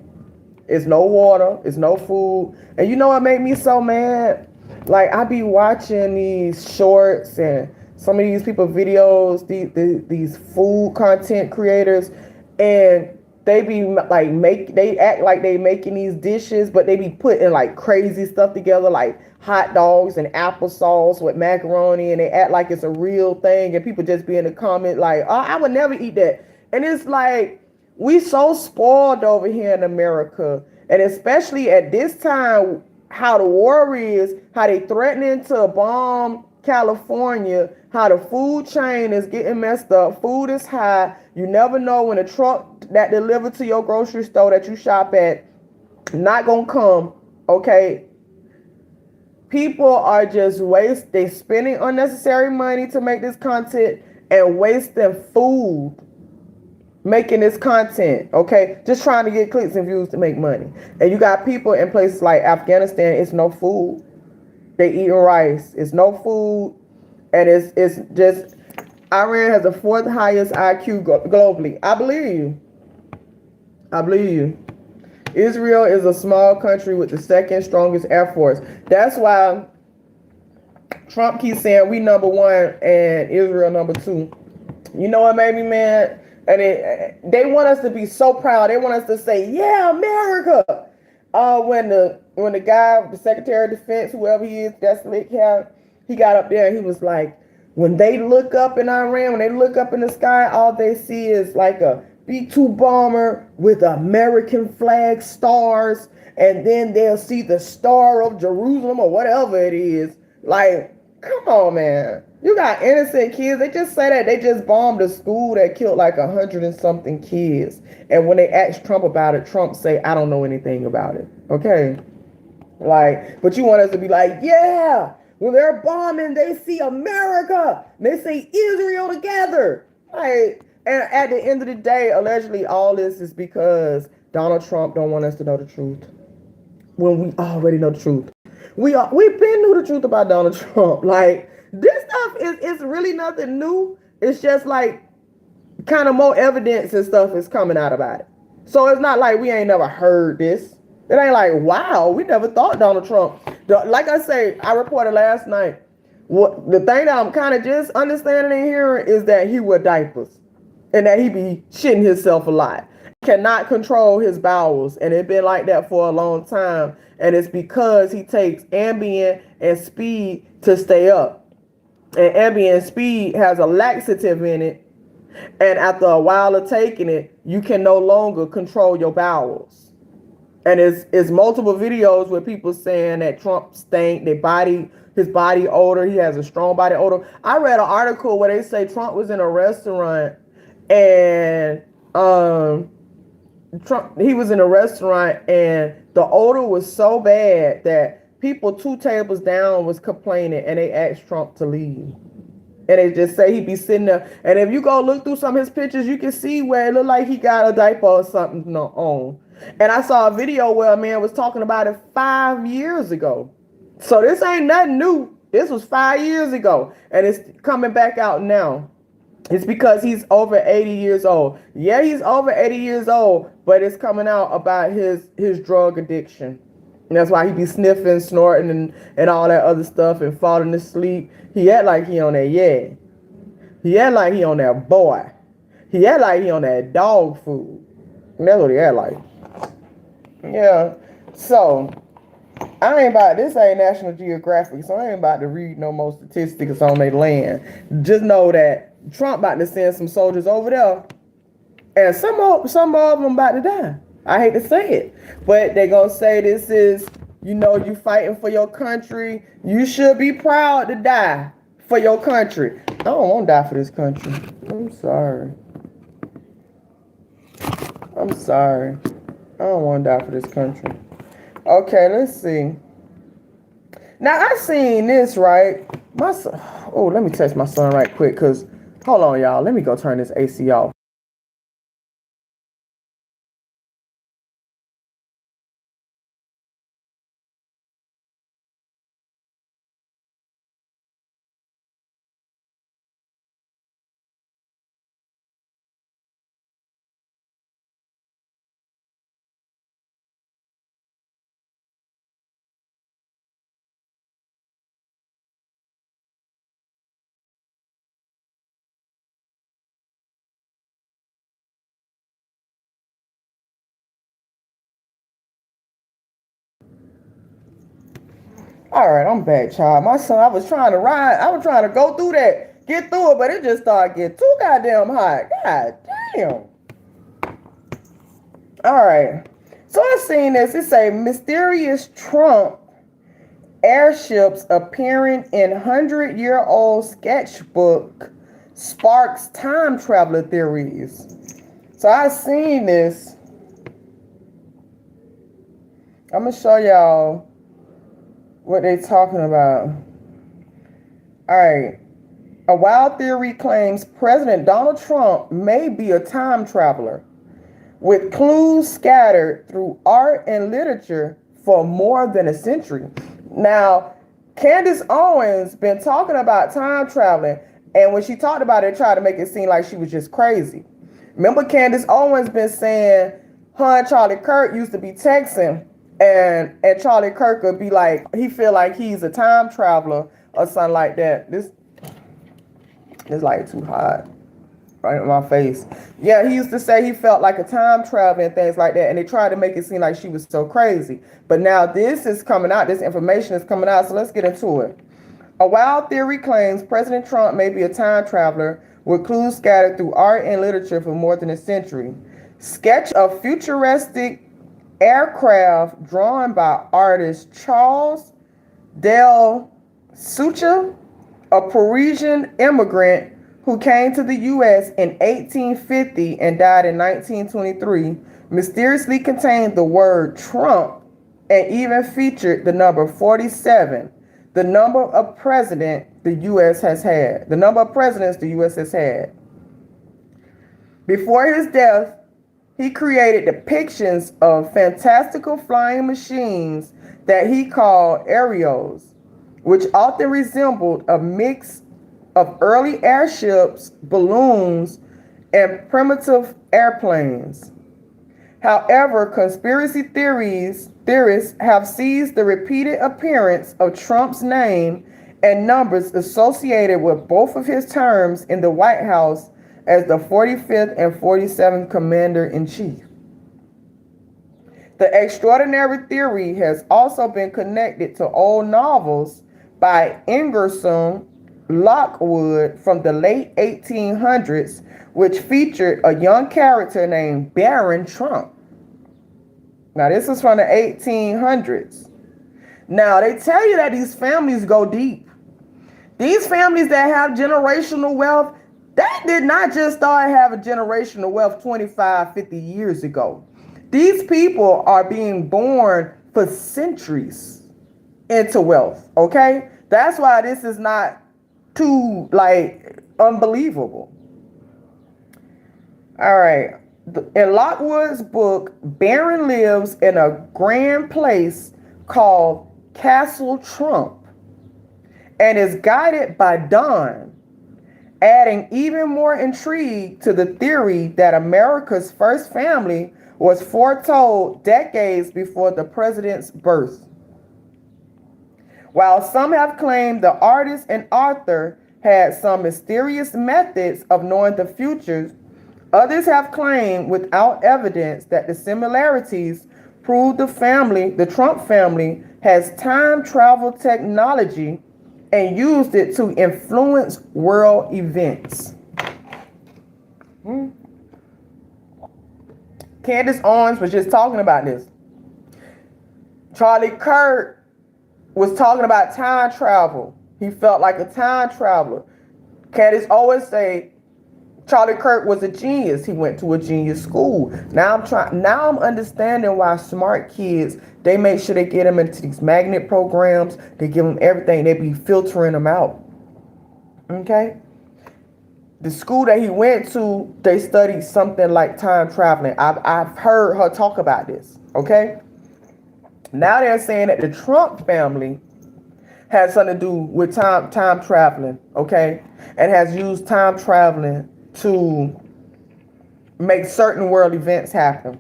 It's no water. It's no food. And you know what made me so mad? Like, I be watching these shorts and some of these people videos, these food content creators, and they be like they act like they making these dishes, but they be putting like crazy stuff together, like hot dogs and applesauce with macaroni, and they act like it's a real thing, and people just be in the comment like, oh, I would never eat that. And it's like, we so spoiled over here in America, and especially at this time, how the war is, how they threatening to bomb California, how the food chain is getting messed up, food is high. You never know when a truck that delivered to your grocery store that you shop at not gonna come. Okay, people are just they spending unnecessary money to make this content and wasting food making this content, okay? Just trying to get clicks and views to make money. And you got people in places like Afghanistan, it's no food. They eating rice. It's no food. And it's just, Iran has the 4th highest IQ globally. I believe you. I believe you. Israel is a small country with the 2nd strongest air force. That's why Trump keeps saying we number 1 and Israel number 2. You know what made me mad? And they want us to be so proud. They want us to say, yeah, America. When the guy, the Secretary of Defense, whoever he is, that's Slick Cap, he got up there and he was like, when they look up in Iran, when they look up in the sky, all they see is like a B-2 bomber with American flag stars, and then they'll see the Star of Jerusalem or whatever it is. Like, come on, man. You got innocent kids. They just say that they just bombed a school that killed like 100 and something kids. And when they asked Trump about it, Trump say, I don't know anything about it. Okay. Like, but you want us to be like, yeah, when they're bombing, they see America. And they say Israel together. Like, and at the end of the day, allegedly all this is because Donald Trump don't want us to know the truth when we already know the truth. We've been knew the truth about Donald Trump. Like this stuff is really nothing new. It's just like kind of more evidence and stuff is coming out about it. So it's not like we ain't never heard this. It ain't like, wow, we never thought Donald Trump. Like I say, I reported last night. What the thing that I'm kind of just understanding and hearing is that he wear diapers and that he be shitting himself a lot. Cannot control his bowels, and it's been like that for a long time. And it's because he takes Ambien and Speed to stay up. And Ambien and Speed has a laxative in it. And after a while of taking it, you can no longer control your bowels. And it's multiple videos with people saying that Trump stank, his body odor, he has a strong body odor. I read an article where they say Trump was in a restaurant and he was in a restaurant and the odor was so bad that people 2 tables down was complaining and they asked Trump to leave. And they just say he be sitting there. And if you go look through some of his pictures, you can see where it looked like he got a diaper or something on. And I saw a video where a man was talking about it 5 years ago. So this ain't nothing new. This was 5 years ago. And it's coming back out now. It's because he's over 80 years old. Yeah, he's over 80 years old, but it's coming out about his drug addiction. And that's why he be sniffing, snorting, and all that other stuff and falling asleep. He act like he on that, yeah. He act like he on that boy. He act like he on that dog food. And that's what he act like. Yeah. So, this ain't National Geographic, so I ain't about to read no more statistics on their land. Just know that Trump about to send some soldiers over there, and some of them about to die. I hate to say it, but they gonna say this is, you fighting for your country. You should be proud to die for your country. I don't want to die for this country. I'm sorry. I don't want to die for this country. Okay, let's see. Now I seen this, right? My son. Oh, let me text my son right quick, cause hold on, y'all. Let me go turn this AC off. All right, I'm back, child. My son, I was trying to go through that, get through it, but it just started getting too goddamn hot. God damn. All right. So I seen this. It say mysterious Trump airships appearing in 100-year-old sketchbook sparks time traveler theories. So I seen this. I'm gonna show y'all what they talking about. All right. A wild theory claims President Donald Trump may be a time traveler, with clues scattered through art and literature for more than a century. Now, Candace Owens been talking about time traveling, and when she talked about it, tried to make it seem like she was just crazy. Remember, Candace Owens been saying her and Charlie Kirk used to be texting, and Charlie Kirk would be like, he feel like he's a time traveler or something like that. This like too hot. Right in my face. Yeah, he used to say he felt like a time traveler and things like that, and they tried to make it seem like she was so crazy. But now this is coming out, this information is coming out, so let's get into it. A wild theory claims President Trump may be a time traveler with clues scattered through art and literature for more than a century. Sketch of futuristic aircraft drawn by artist Charles Del Sucha, a Parisian immigrant who came to the U.S. in 1850 and died in 1923, mysteriously contained the word Trump and even featured the number 47, the number of presidents the U.S. has had. Before his death, he created depictions of fantastical flying machines that he called aerials, which often resembled a mix of early airships, balloons, and primitive airplanes. However, conspiracy theorists have seized the repeated appearance of Trump's name and numbers associated with both of his terms in the White House as the 45th and 47th Commander-in-Chief. The extraordinary theory has also been connected to old novels by Ingersoll Lockwood from the late 1800s, which featured a young character named Baron Trump. Now, this is from the 1800s. Now, they tell you that these families go deep. These families that have generational wealth, they did not just start having generational wealth 25, 50 years ago. These people are being born for centuries into wealth, okay? That's why this is not too, unbelievable. All right. In Lockwood's book, Barron lives in a grand place called Castle Trump and is guided by Dawn, adding even more intrigue to the theory that America's first family was foretold decades before the president's birth. While some have claimed the artist and author had some mysterious methods of knowing the future, others have claimed without evidence that the similarities prove the Trump family has time travel technology and used it to influence world events. Candace Owens was just talking about this. Charlie Kirk was talking about time travel. He felt like a time traveler. Candace always say Charlie Kirk was a genius. He went to a genius school. Now I'm understanding why smart kids, they make sure they get them into these magnet programs. They give them everything. They be filtering them out. Okay? The school that he went to, they studied something like time traveling. I've heard her talk about this. Okay? Now they're saying that the Trump family has something to do with time traveling. Okay? And has used time traveling to make certain world events happen.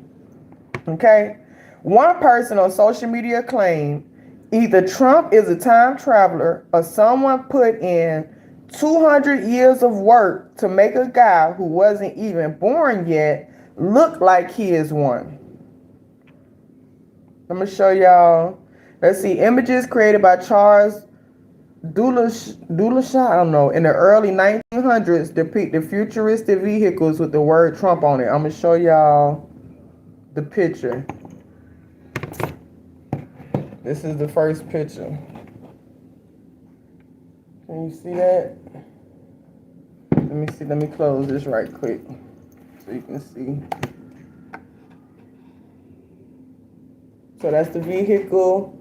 Okay? One person on social media claimed either Trump is a time traveler or someone put in 200 years of work to make a guy who wasn't even born yet look like he is one. I'm going to show y'all. Let's see. Images created by Charles Duchamp, I don't know, in the early 1900s depict the futuristic vehicles with the word Trump on it. I'm going to show y'all the picture. This is the first picture. Can you see that? Let me close this right quick so you can see. So that's the vehicle.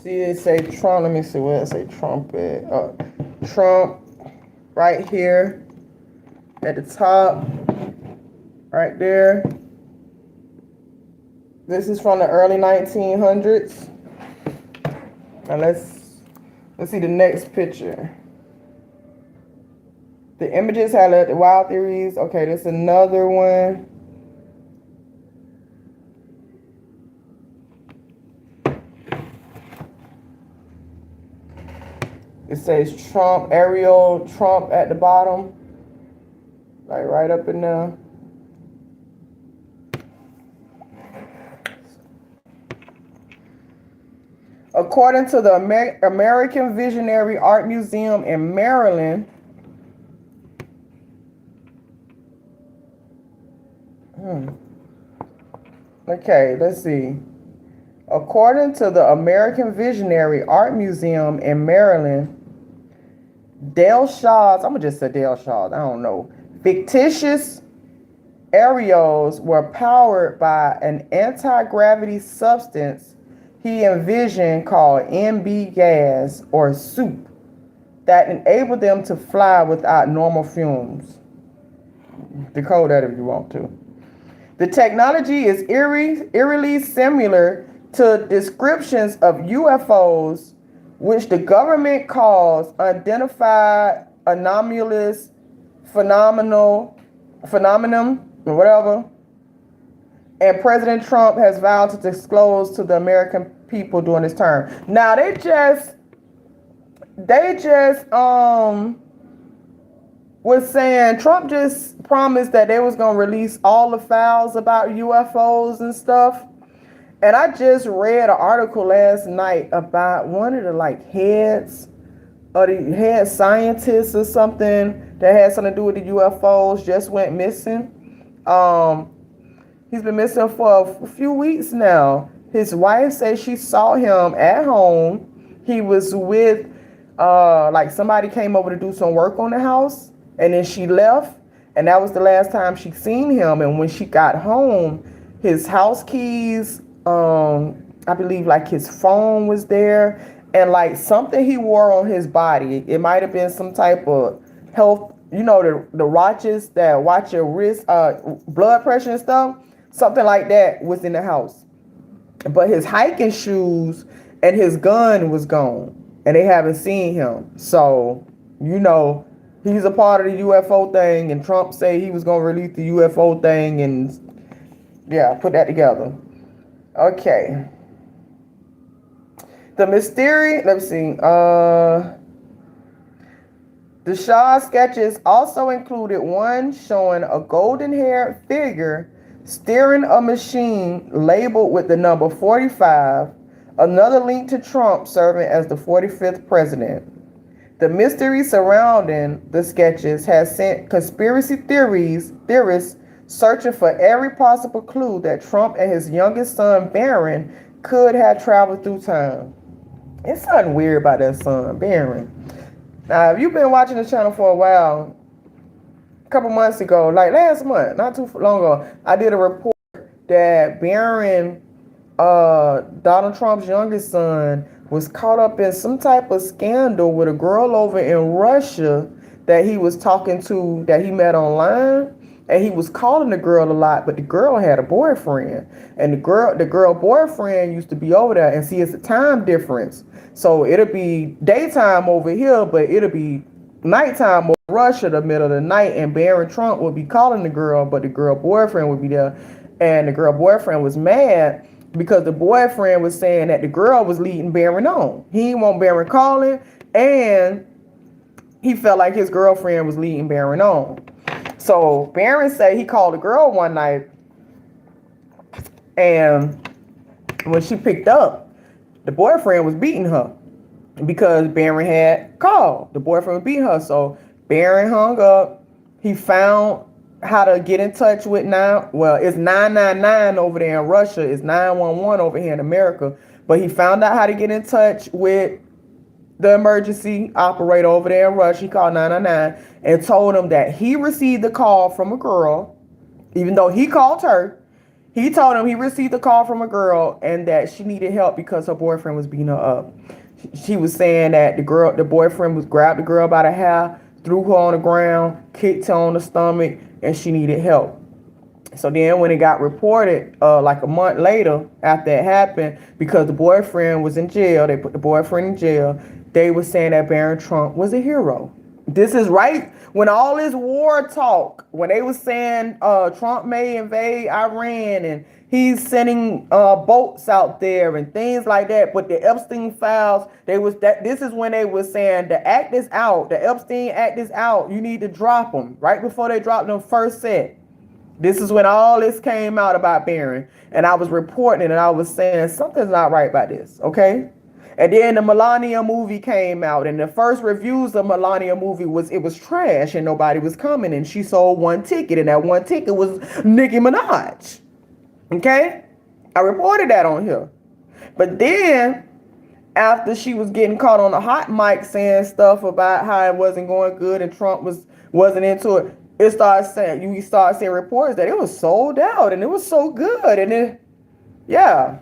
See it say Trump. Let me see where it say Trump at. Trump right here at the top. Right there. This is from the early 1900s. Now let's see the next picture. The images highlight the wild theories. Okay, this is another one. It says Trump, Ariel, Trump at the bottom. Like right up in there. According to the American Visionary Art Museum in Maryland, okay, let's see. According to the American Visionary Art Museum in Maryland, Dale Shaw's, I'm gonna just say Dale Shaw's, I don't know, fictitious aerials were powered by an anti-gravity substance he envisioned called MB gas or soup that enabled them to fly without normal fumes. Decode that if you want to. The technology is eerily similar to descriptions of UFOs, which the government calls unidentified anomalous phenomenon, or whatever. And President Trump has vowed to disclose to the American people during his term. Now they just was saying Trump just promised that they was gonna release all the files about UFOs and stuff. And I just read an article last night about one of the heads or the head scientists or something that had something to do with the UFOs just went missing. He's been missing for a few weeks now. His wife says she saw him at home. He was with somebody came over to do some work on the house, and then she left, and that was the last time she seen him. And when she got home, his house keys, I believe his phone was there, and something he wore on his body. It might have been some type of health, the watches that watch your wrist, blood pressure and stuff. Something like that was in the house. But his hiking shoes and his gun was gone, and they haven't seen him. So, he's a part of the UFO thing, and Trump said he was going to release the UFO thing, and yeah, put that together. Okay. The mystery, let's see. The Shaw sketches also included one showing a golden-haired figure steering a machine labeled with the number 45, another link to Trump serving as the 45th president. The mystery surrounding the sketches has sent conspiracy theorists searching for every possible clue that Trump and his youngest son, Barron, could have traveled through time. It's something weird about that son, Barron. Now, if you've been watching the channel for a while, a couple months ago, last month, not too long ago, I did a report that Barron, Donald Trump's youngest son, was caught up in some type of scandal with a girl over in Russia that he was talking to, that he met online. And he was calling the girl a lot, but the girl had a boyfriend. And the girl boyfriend used to be over there. And see, it's a time difference. So it'll be daytime over here, but it'll be nighttime over Russia, the middle of the night. And Barron Trump would be calling the girl, but the girl boyfriend would be there. And the girl boyfriend was mad because the boyfriend was saying that the girl was leading Barron on. He didn't want Barron calling, and he felt like his girlfriend was leading Barron on. So Barron said he called the girl one night, and when she picked up, the boyfriend was beating her because Barron had called. The boyfriend was beating her. So Barron hung up. He found how to get in touch with it's 999 over there in Russia. It's 911 over here in America. But he found out how to get in touch with the emergency operator over there in Russia. He called 999 and told him that he received a call from a girl, even though he called her. He told him he received a call from a girl and that she needed help because her boyfriend was beating her up. She was saying that the boyfriend was grabbed the girl by the hair, threw her on the ground, kicked her on the stomach, and she needed help. So then when it got reported, a month later after it happened, because the boyfriend was in jail, they put the boyfriend in jail, they were saying that Barron Trump was a hero. This is right when all this war talk, when they were saying Trump may invade Iran and he's sending boats out there and things like that. But the Epstein files, this is when they were saying the act is out, the Epstein act is out. You need to drop them right before they dropped them first set. This is when all this came out about Barron, and I was reporting it, and I was saying something's not right about this, okay? And then the Melania movie came out, and the first reviews of Melania movie was trash, and nobody was coming, and she sold one ticket, and that one ticket was Nicki Minaj, okay? I reported that on here. But then, after she was getting caught on the hot mic saying stuff about how it wasn't going good and Trump wasn't into it, you start seeing reports that it was sold out, and it was so good, and it, yeah.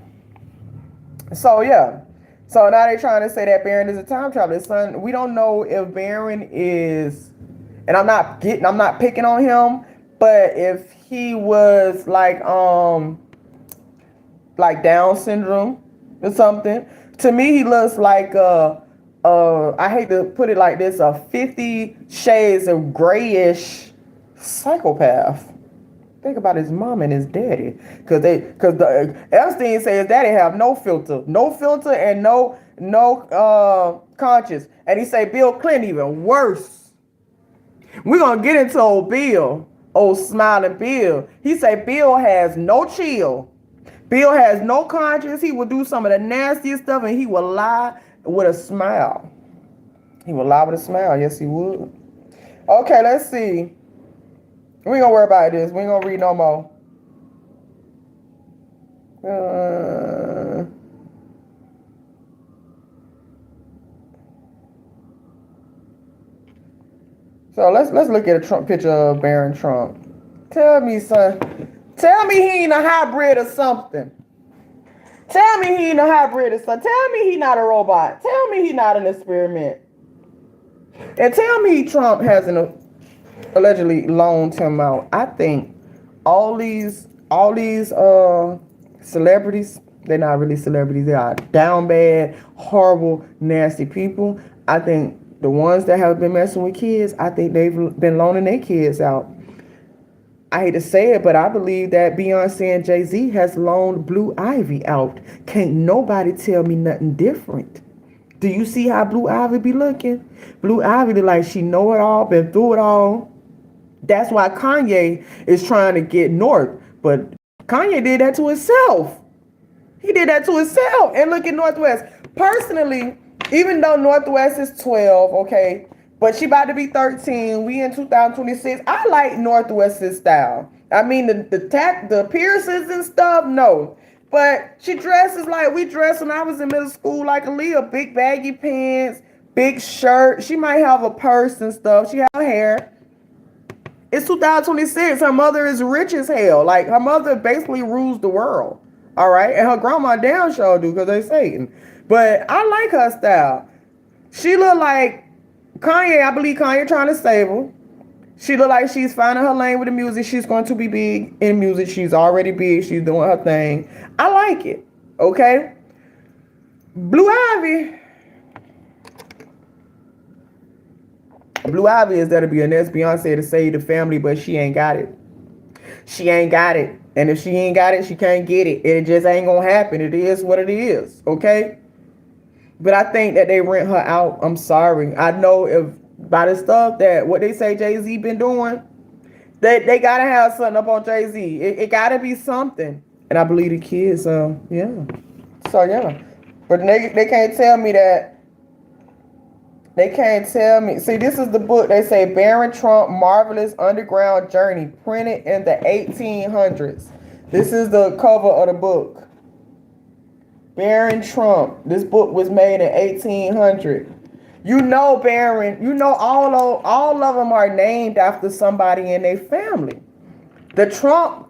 So, yeah. So now they're trying to say that Barron is a time traveler. Son, we don't know if Barron is, and I'm not picking on him, But if he was like Down syndrome or something, to me he looks like I hate to put it like this, a 50 shades of grayish psychopath. Think about his mom and his daddy, because the Epstein says his daddy have no filter, and no conscience, and he say Bill Clinton even worse. We're gonna get into old Bill, old smiling Bill. He say Bill has no chill. Bill has no conscience. He will do some of the nastiest stuff, and he will lie with a smile. He will lie with a smile. Yes, he would. Okay, let's see. We ain't gonna worry about this. We ain't gonna read no more. So let's look at a Trump picture of Barron Trump. Tell me, son. Tell me he ain't a hybrid or something. Tell me he ain't a hybrid or something. Tell me he not a robot. Tell me he not an experiment. And tell me Trump hasn't allegedly loaned him out. I think all these celebrities, they're not really celebrities. They are down bad, horrible, nasty people. I think the ones that have been messing with kids, I think they've been loaning their kids out. I hate to say it, but I believe that Beyonce and Jay-Z has loaned Blue Ivy out. Can't nobody tell me nothing different. Do you see how Blue Ivy be looking? Blue Ivy look like she know it all, been through it all. That's why Kanye is trying to get North. But Kanye did that to himself. He did that to himself. And look at Northwest. Personally, even though Northwest is 12, okay, but she about to be 13. We in 2026. I like Northwest's style. I mean, the piercings and stuff, no. But she dresses like we dressed when I was in middle school, like Aaliyah. Big baggy pants, big shirt. She might have a purse and stuff. She have hair. It's 2026. Her mother is rich as hell. Like, her mother basically rules the world. All right? And her grandma damn sure do, because they Satan. But I like her style. She look like Kanye. I believe Kanye trying to save her. She look like she's finding her lane with the music. She's going to be big in music. She's already big. She's doing her thing. I like it. Okay? Blue Ivy. Blue Ivy is there to be a next Beyonce to save the family, but she ain't got it. She ain't got it. And if she ain't got it, she can't get it. It just ain't gonna happen. It is what it is. Okay? But I think that they rent her out. I'm sorry. I know if by the stuff that what they say Jay-Z been doing, they gotta have something up on Jay-Z. It gotta be something. And I believe the kids, yeah. So yeah. But they can't tell me that. They can't tell me. See, this is the book. They say Barron Trump Marvelous Underground Journey, printed in the 1800s. This is the cover of the book. Barron Trump. This book was made in 1800. You know Barron. You know all of them are named after somebody in their family. The Trump,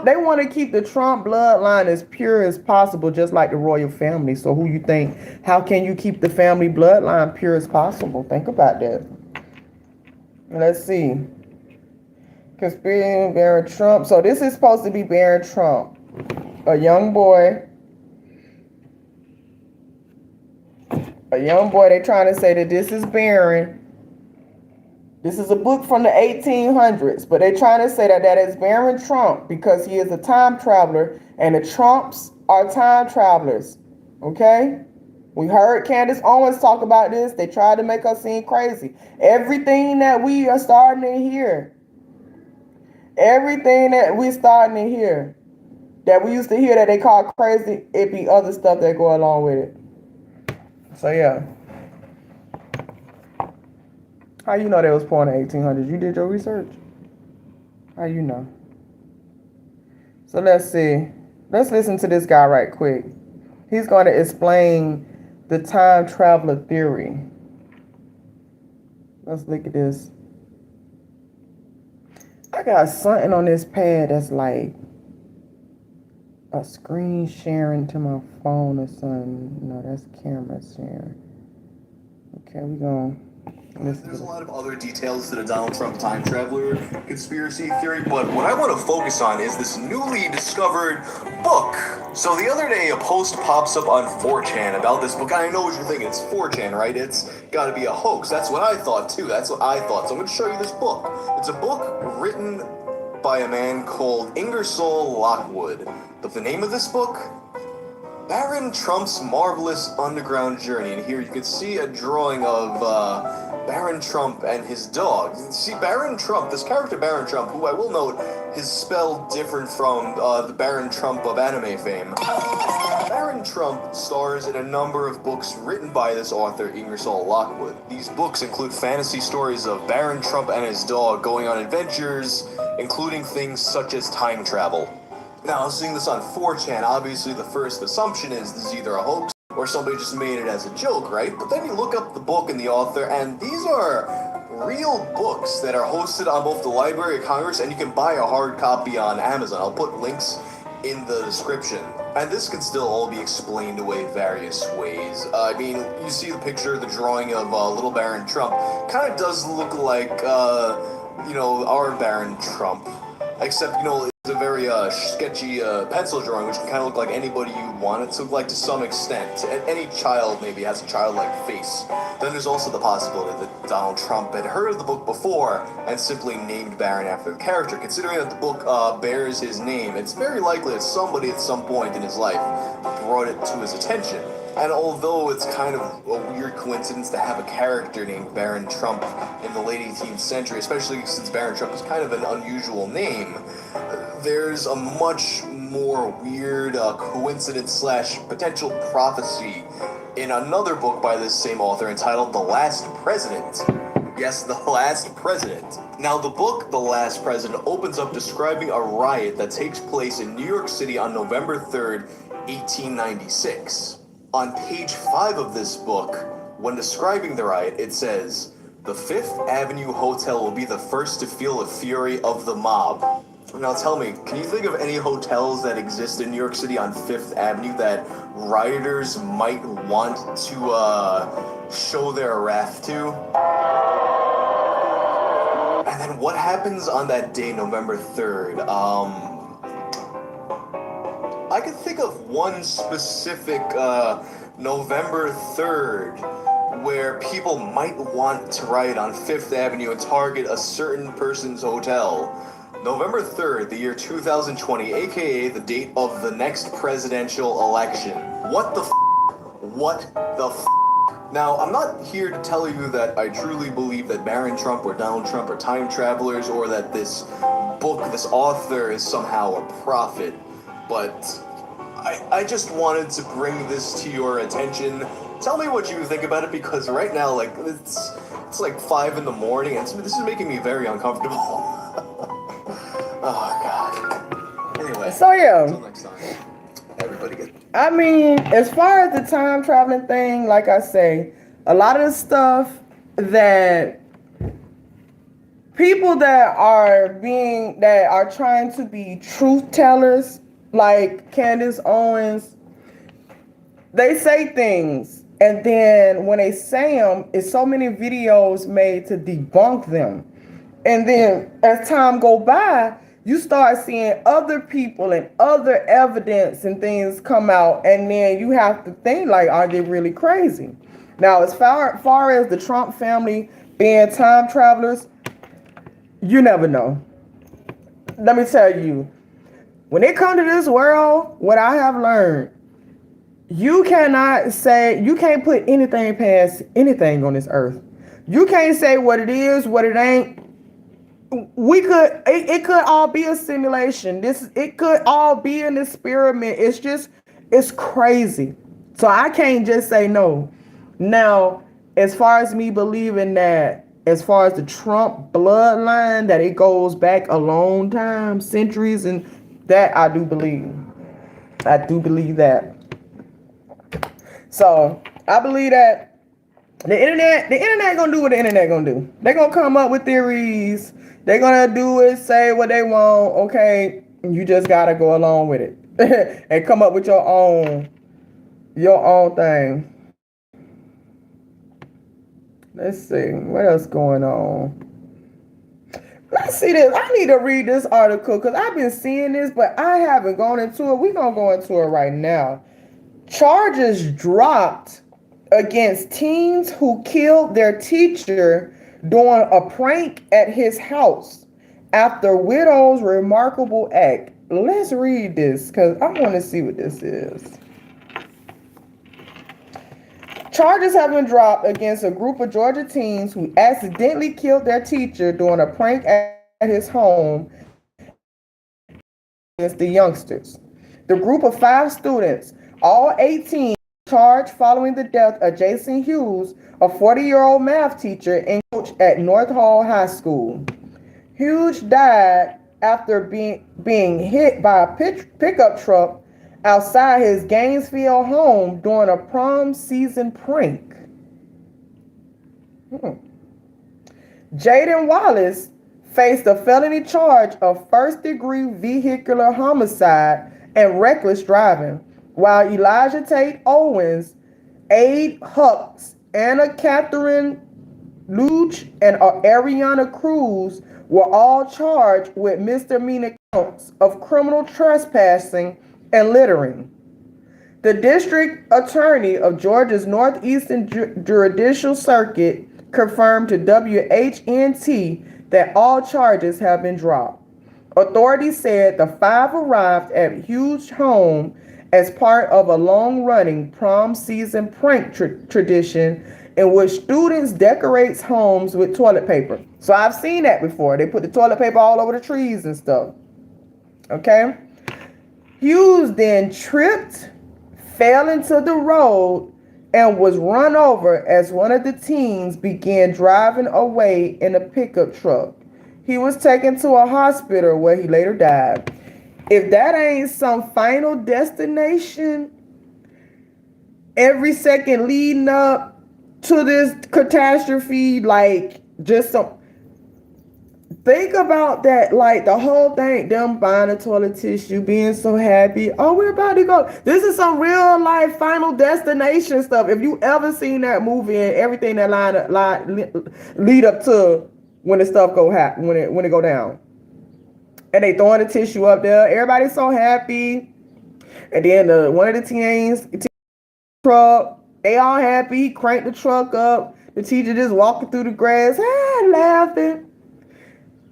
they want to keep the Trump bloodline as pure as possible, just like the royal family. So who you think, how can you keep the family bloodline pure as possible? Think about that. Let's see. Conspiracy Barron Trump. So this is supposed to be Barron Trump, a young boy. They trying to say that this is Barron. This is a book from the 1800s, but they're trying to say that is Barron Trump because he is a time traveler, and the Trumps are time travelers. Okay? We heard Candace Owens talk about this. They tried to make us seem crazy. Everything that we are starting to hear, that we used to hear that they call crazy, it be other stuff that go along with it. So yeah. How you know they was born in 1800s? You did your research? How you know? So let's see. Let's listen to this guy right quick. He's going to explain the time traveler theory. Let's look at this. I got something on this pad that's like a screen sharing to my phone or something. No, that's camera sharing. Okay, we're going to There's a lot of other details to the Donald Trump time traveler conspiracy theory, but what I want to focus on is this newly discovered book. So the other day, a post pops up on 4chan about this book, and I know what you're thinking. It's 4chan, right? It's got to be a hoax. That's what I thought, too. That's what I thought. So I'm going to show you this book. It's a book written by a man called Ingersoll Lockwood. The name of this book? Baron Trump's Marvelous Underground Journey. And here you can see a drawing of Baron Trump and his dog. See, Baron Trump, this character Baron Trump, who I will note is spelled different from the Baron Trump of anime fame. Baron Trump stars in a number of books written by this author, Ingersoll Lockwood. These books include fantasy stories of Baron Trump and his dog going on adventures, including things such as time travel. Now, seeing this on 4chan, obviously the first assumption is this is either a hoax or somebody just made it as a joke, right? But then you look up the book and the author, and these are real books that are hosted on both the Library of Congress, and you can buy a hard copy on Amazon. I'll put links in the description. And this can still all be explained away various ways. I mean, you see the picture, the drawing of little Baron Trump. Kind of does look like, our Baron Trump. Except, it's a very sketchy pencil drawing, which can kind of look like anybody you want it to look like to some extent. Any child maybe has a childlike face. Then there's also the possibility that Donald Trump had heard of the book before and simply named Baron after the character. Considering that the book bears his name, it's very likely that somebody at some point in his life brought it to his attention. And although it's kind of a weird coincidence to have a character named Baron Trump in the late 18th century, especially since Baron Trump is kind of an unusual name, there's a much more weird coincidence / potential prophecy in another book by this same author entitled The Last President. Yes, The Last President. Now, the book, The Last President, opens up describing a riot that takes place in New York City on November 3rd, 1896. On page 5 of this book, when describing the riot, it says, "The Fifth Avenue Hotel will be the first to feel the fury of the mob." Now tell me, can you think of any hotels that exist in New York City on Fifth Avenue that rioters might want to show their wrath to? And then what happens on that day, November 3rd? I can think of one specific November 3rd where people might want to riot on Fifth Avenue and target a certain person's hotel. November 3rd, the year 2020, aka the date of the next presidential election. What the f***? What the f***? Now, I'm not here to tell you that I truly believe that Baron Trump or Donald Trump are time travelers or that this book, this author is somehow a prophet. But I just wanted to bring this to your attention. Tell me what you think about it, because right now, it's like 5 in the morning, and this is making me very uncomfortable. Oh, God. Anyway. So, yeah. Until next time. Everybody get... I mean, as far as the time traveling thing, like I say, a lot of the stuff that people that are trying to be truth tellers, like Candace Owens, they say things, and then when they say them, it's so many videos made to debunk them. And then as time go by, you start seeing other people and other evidence and things come out, and then you have to think, like, are they really crazy? Now, as far as the Trump family being time travelers, you never know. Let me tell you, when it comes to this world, what I have learned, you can't put anything past anything on this earth. You can't say what it is, what it ain't. It could all be a simulation. It could all be an experiment. It's crazy. So I can't just say no. Now, as far as me believing that, as far as the Trump bloodline, that it goes back a long time, centuries, and that I do believe. I do believe that. So I believe that the internet gonna do what the internet gonna do. They're gonna come up with theories. They're gonna do it, say what they want. Okay, you just gotta go along with it and come up with your own thing. Let's see. What else going on? Let's see this. I need to read this article because I've been seeing this, but I haven't gone into it. We're going to go into it right now. Charges dropped against teens who killed their teacher doing a prank at his house after widow's remarkable act. Let's read this because I want to see what this is. Charges have been dropped against a group of Georgia teens who accidentally killed their teacher doing a prank at his home against the youngsters. The group of 5 students, all 18, charged following the death of Jason Hughes, a 40-year-old math teacher and coach at North Hall High School. Hughes died after being hit by a pickup truck outside his Gainesville home during a prom season prank. Jaden Wallace faced a felony charge of first-degree vehicular homicide and reckless driving, while Elijah Tate Owens, Aid Hucks, Anna Catherine Luch, and Ariana Cruz were all charged with misdemeanor counts of criminal trespassing and littering. The district attorney of Georgia's Northeastern Judicial Circuit confirmed to WHNT that all charges have been dropped. Authorities said the 5 arrived at Hughes' home as part of a long-running prom season prank tradition in which students decorate homes with toilet paper. So I've seen that before. They put the toilet paper all over the trees and stuff. Okay? Hughes then tripped, fell into the road, and was run over as one of the teens began driving away in a pickup truck. He was taken to a hospital where he later died. If that ain't some Final Destination, every second leading up to this catastrophe, like just some. Think about that, like the whole thing, them buying the toilet tissue, being so happy. Oh, we're about to go. This is some real life Final Destination stuff. If you ever seen that movie and everything that lead up to when the stuff go happen, when it go down, and they throwing the tissue up there, everybody's so happy, and then one of the teens truck, they all happy. He cranked the truck up. The teacher just walking through the grass, laughing.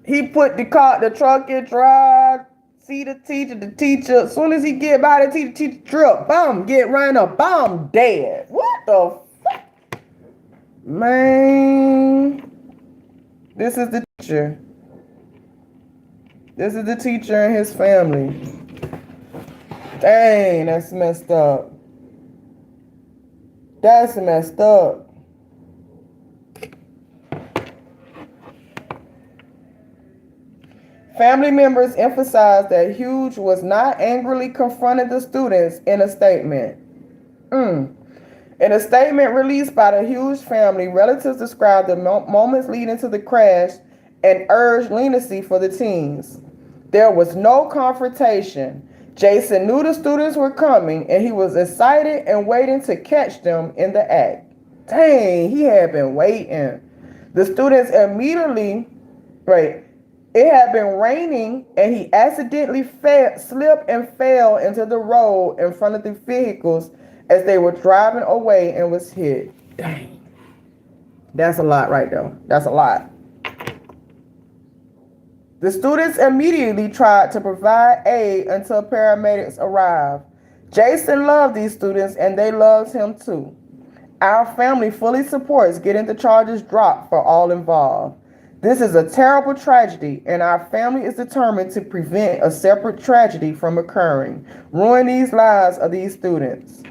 He put the truck in drive, see the teacher, as soon as he get by the teacher trip, boom, get ran up, boom, dead. What the fuck? Man, this is the teacher. This is the teacher and his family. Dang, that's messed up. That's messed up. Family members emphasized that Hughes was not angrily confronting the students in a statement. In a statement released by the Hughes family, relatives described the moments leading to the crash and urged leniency for the teens. There was no confrontation. Jason knew the students were coming, and he was excited and waiting to catch them in the act. Dang, he had been waiting. The students immediately, it had been raining, and he accidentally slipped and fell into the road in front of the vehicles as they were driving away and was hit. Dang. That's a lot right there. That's a lot. The students immediately tried to provide aid until paramedics arrived. Jason loved these students, and they loved him too. Our family fully supports getting the charges dropped for all involved. This is a terrible tragedy, and our family is determined to prevent a separate tragedy from occurring, ruin these lives of these students.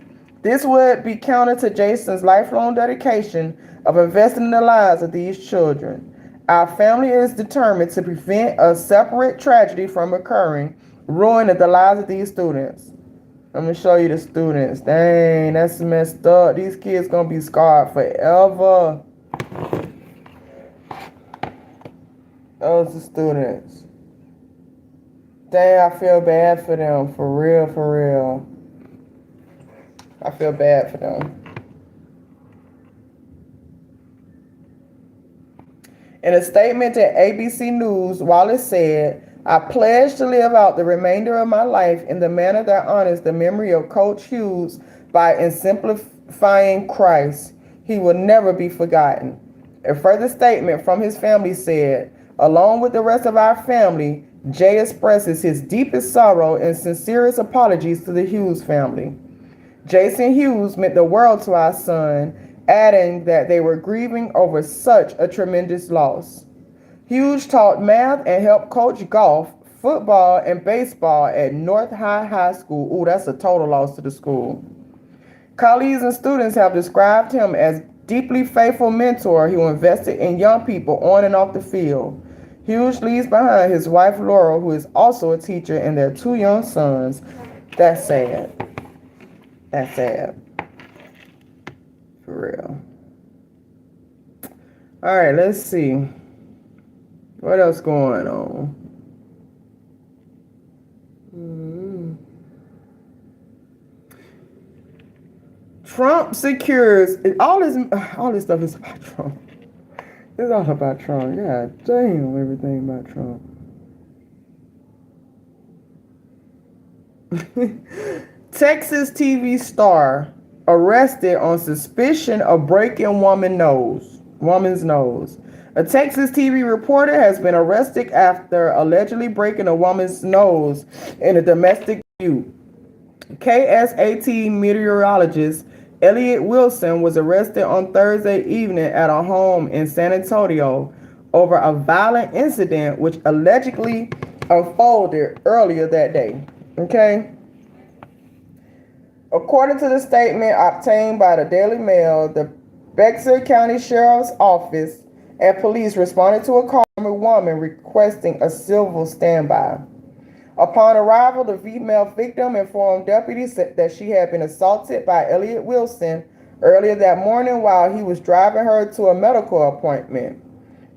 This would be counter to Jason's lifelong dedication of investing in the lives of these children. Our family is determined to prevent a separate tragedy from occurring, ruining the lives of these students. I'm going to show you the students. Dang, that's messed up. These kids going to be scarred forever. Those are students. Dang, I feel bad for them. For real, for real. I feel bad for them. In a statement to ABC News, Wallace said, I pledge to live out the remainder of my life in the manner that honors the memory of Coach Hughes by exemplifying Christ. He will never be forgotten. A further statement from his family said, along with the rest of our family, Jay expresses his deepest sorrow and sincerest apologies to the Hughes family. Jason Hughes meant the world to our son, adding that they were grieving over such a tremendous loss. Hughes taught math and helped coach golf, football, and baseball at North High School. Ooh, that's a total loss to the school. Colleagues and students have described him as deeply faithful mentor who invested in young people on and off the field. Hughes leaves behind his wife Laurel, who is also a teacher, and their 2 young sons. That's sad. That's sad. For real. All right, let's see. What else going on? Trump secures all this stuff is about Trump. It's all about Trump. God damn, everything about Trump. Texas TV star arrested on suspicion of breaking woman's nose. A Texas TV reporter has been arrested after allegedly breaking a woman's nose in a domestic dispute. KSAT meteorologist Elliot Wilson was arrested on Thursday evening at a home in San Antonio over a violent incident which allegedly unfolded earlier that day. Okay? According to the statement obtained by the Daily Mail, the Bexar County Sheriff's Office and police responded to a call from a woman requesting a civil standby. Upon arrival, the female victim informed deputies that she had been assaulted by Elliot Wilson earlier that morning while he was driving her to a medical appointment.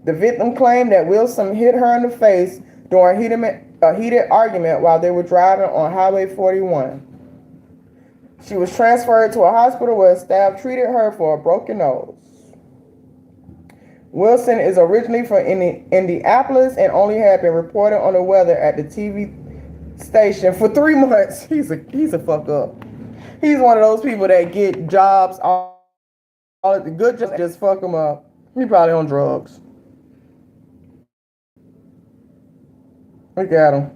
The victim claimed that Wilson hit her in the face during a heated argument while they were driving on Highway 41. She was transferred to a hospital where staff treated her for a broken nose. Wilson is originally from Indianapolis and only had been reporting on the weather at the TV station for 3 months. He's a fuck up. He's one of those people that get jobs, all the good jobs just fuck him up. He probably on drugs. Look at him.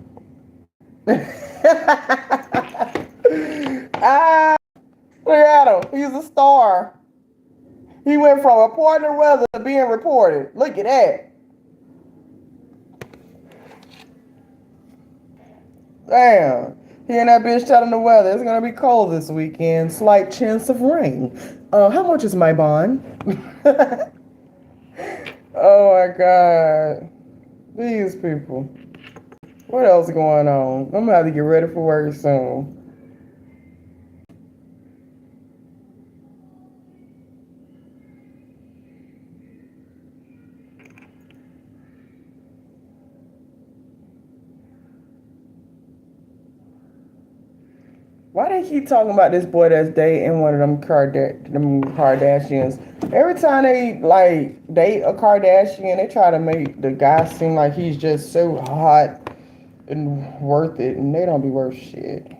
Look at him. He's a star. He went from reporting the weather to being reported. Look at that. Damn. He and that bitch telling the weather. It's going to be cold this weekend. Slight chance of rain. How much is my bond? Oh my God. These people. What else is going on? I'm going to have to get ready for work soon. Why they keep talking about this boy that's dating one of them Kardashians? Every time they date a Kardashian, they try to make the guy seem like he's just so hot and worth it, and they don't be worth shit.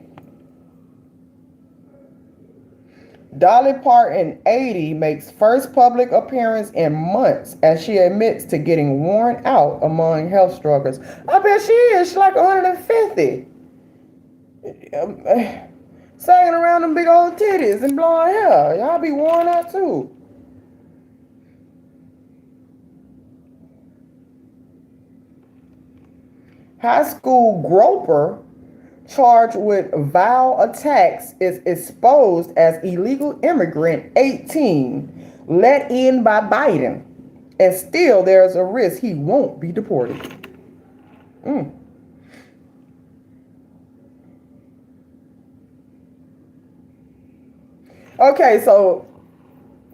Dolly Parton, 80, makes first public appearance in months as she admits to getting worn out among health struggles. I bet she is. She's like 150. Sagging around them big old titties and blonde hair. Y'all be worn out too. High school groper charged with vile attacks is exposed as illegal immigrant 18 let in by Biden. And still there's a risk he won't be deported. Okay, so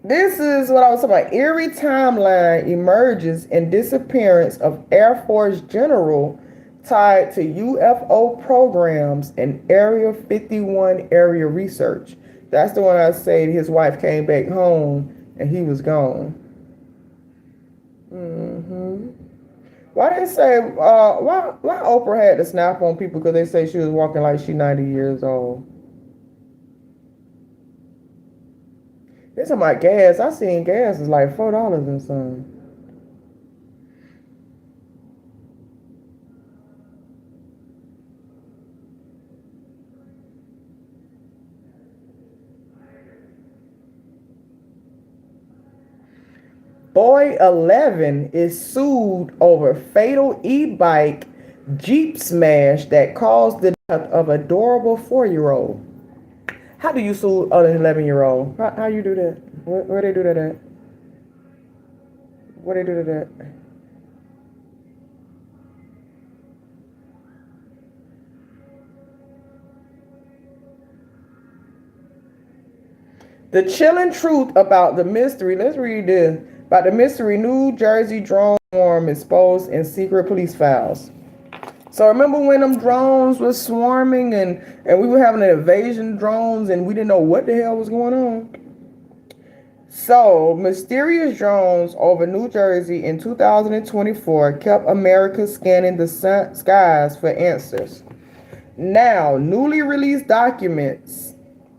this is what I was talking about. Eerie timeline emerges in disappearance of Air Force general tied to UFO programs and Area 51 area research. That's the one I said his wife came back home and he was gone. Mm-hmm. Why they say why Oprah had to snap on people because they say she was walking like she 90 years old? This is my gas. I seen gas is like $4 and something. Boy 11 is sued over fatal e-bike Jeep smash that caused the death of adorable 4-year-old. How do you sue an 11-year-old? How you do that? Where they do that at? Where they do that at? The chilling truth about the mystery, let's read this, about the mystery New Jersey drone swarm exposed in secret police files. So remember when them drones were swarming and we were having an invasion drones and we didn't know what the hell was going on? So mysterious drones over New Jersey in 2024 kept America scanning the skies for answers. Now, newly released documents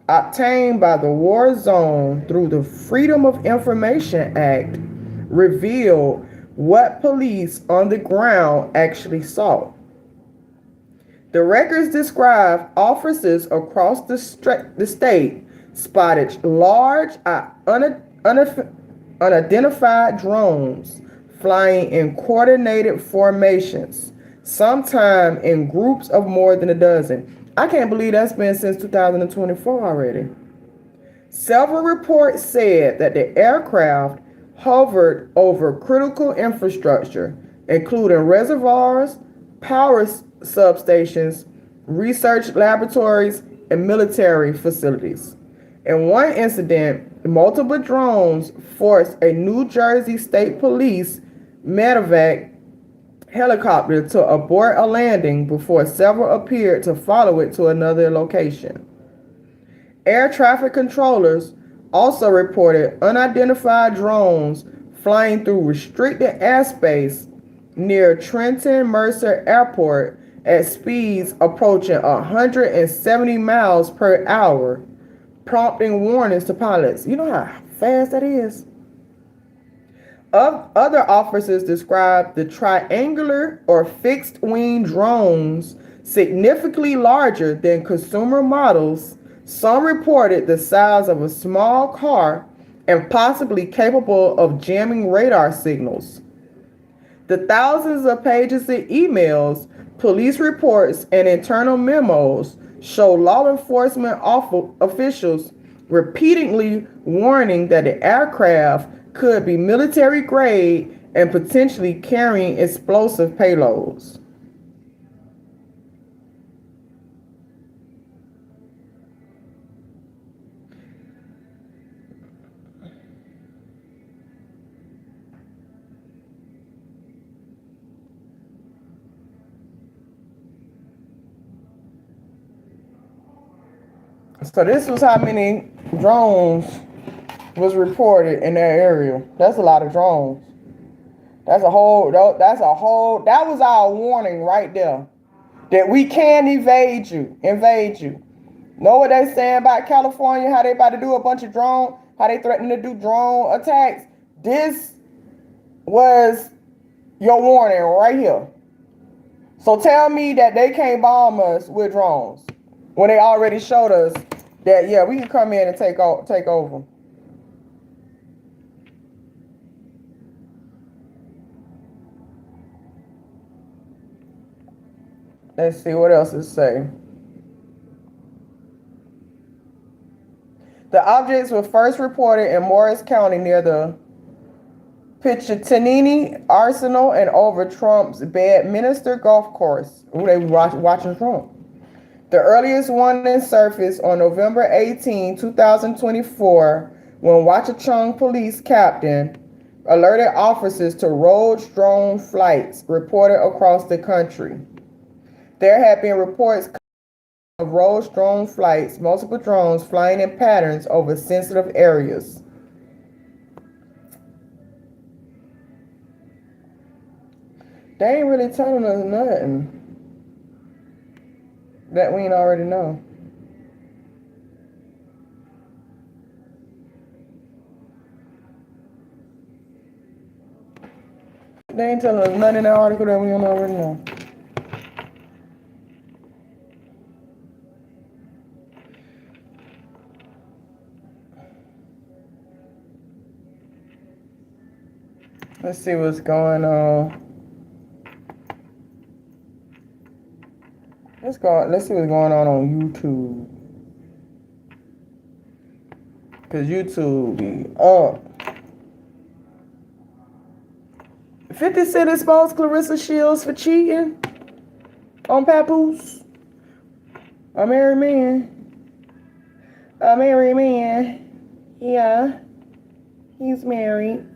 obtained by the War Zone through the Freedom of Information Act revealed what police on the ground actually saw. The records describe officers across the state spotted large, unidentified drones flying in coordinated formations, sometime in groups of more than a dozen. I can't believe that's been since 2024 already. Several reports said that the aircraft hovered over critical infrastructure, including reservoirs, power substations, research laboratories, and military facilities. In one incident, multiple drones forced a New Jersey State Police medevac helicopter to abort a landing before several appeared to follow it to another location. Air traffic controllers also reported unidentified drones flying through restricted airspace near Trenton Mercer Airport at speeds approaching 170 miles per hour, prompting warnings to pilots. You know how fast that is? Other officers described the triangular or fixed-wing drones significantly larger than consumer models. Some reported the size of a small car and possibly capable of jamming radar signals. The thousands of pages of emails, police reports, and internal memos show law enforcement officials repeatedly warning that the aircraft could be military grade and potentially carrying explosive payloads. So this was how many drones was reported in that area. That's a lot of drones. That was our warning right there. That we can invade you. Know what they saying about California, how they about to do a bunch of drone, how they threatening to do drone attacks? This was your warning right here. So tell me that they can't bomb us with drones when they already showed us that, yeah, we can come in and take over. Let's see what else it say. The objects were first reported in Morris County near the Piccininny Arsenal and over Trump's Bedminster Golf Course. Ooh, they were watching Trump. The earliest warning surfaced on November 18, 2024, when Watchung Police Captain alerted officers to rogue drone flights reported across the country. There have been reports of rogue drone flights, multiple drones flying in patterns over sensitive areas. They ain't really telling us nothing that we ain't already know. They ain't telling us nothing in that article that we don't already know. Let's see what's going on. Let's see what's going on YouTube. Cause YouTube be up. 50 Cent exposed Clarissa Shields for cheating on Papoose. A married man. A married man. Yeah. He's married.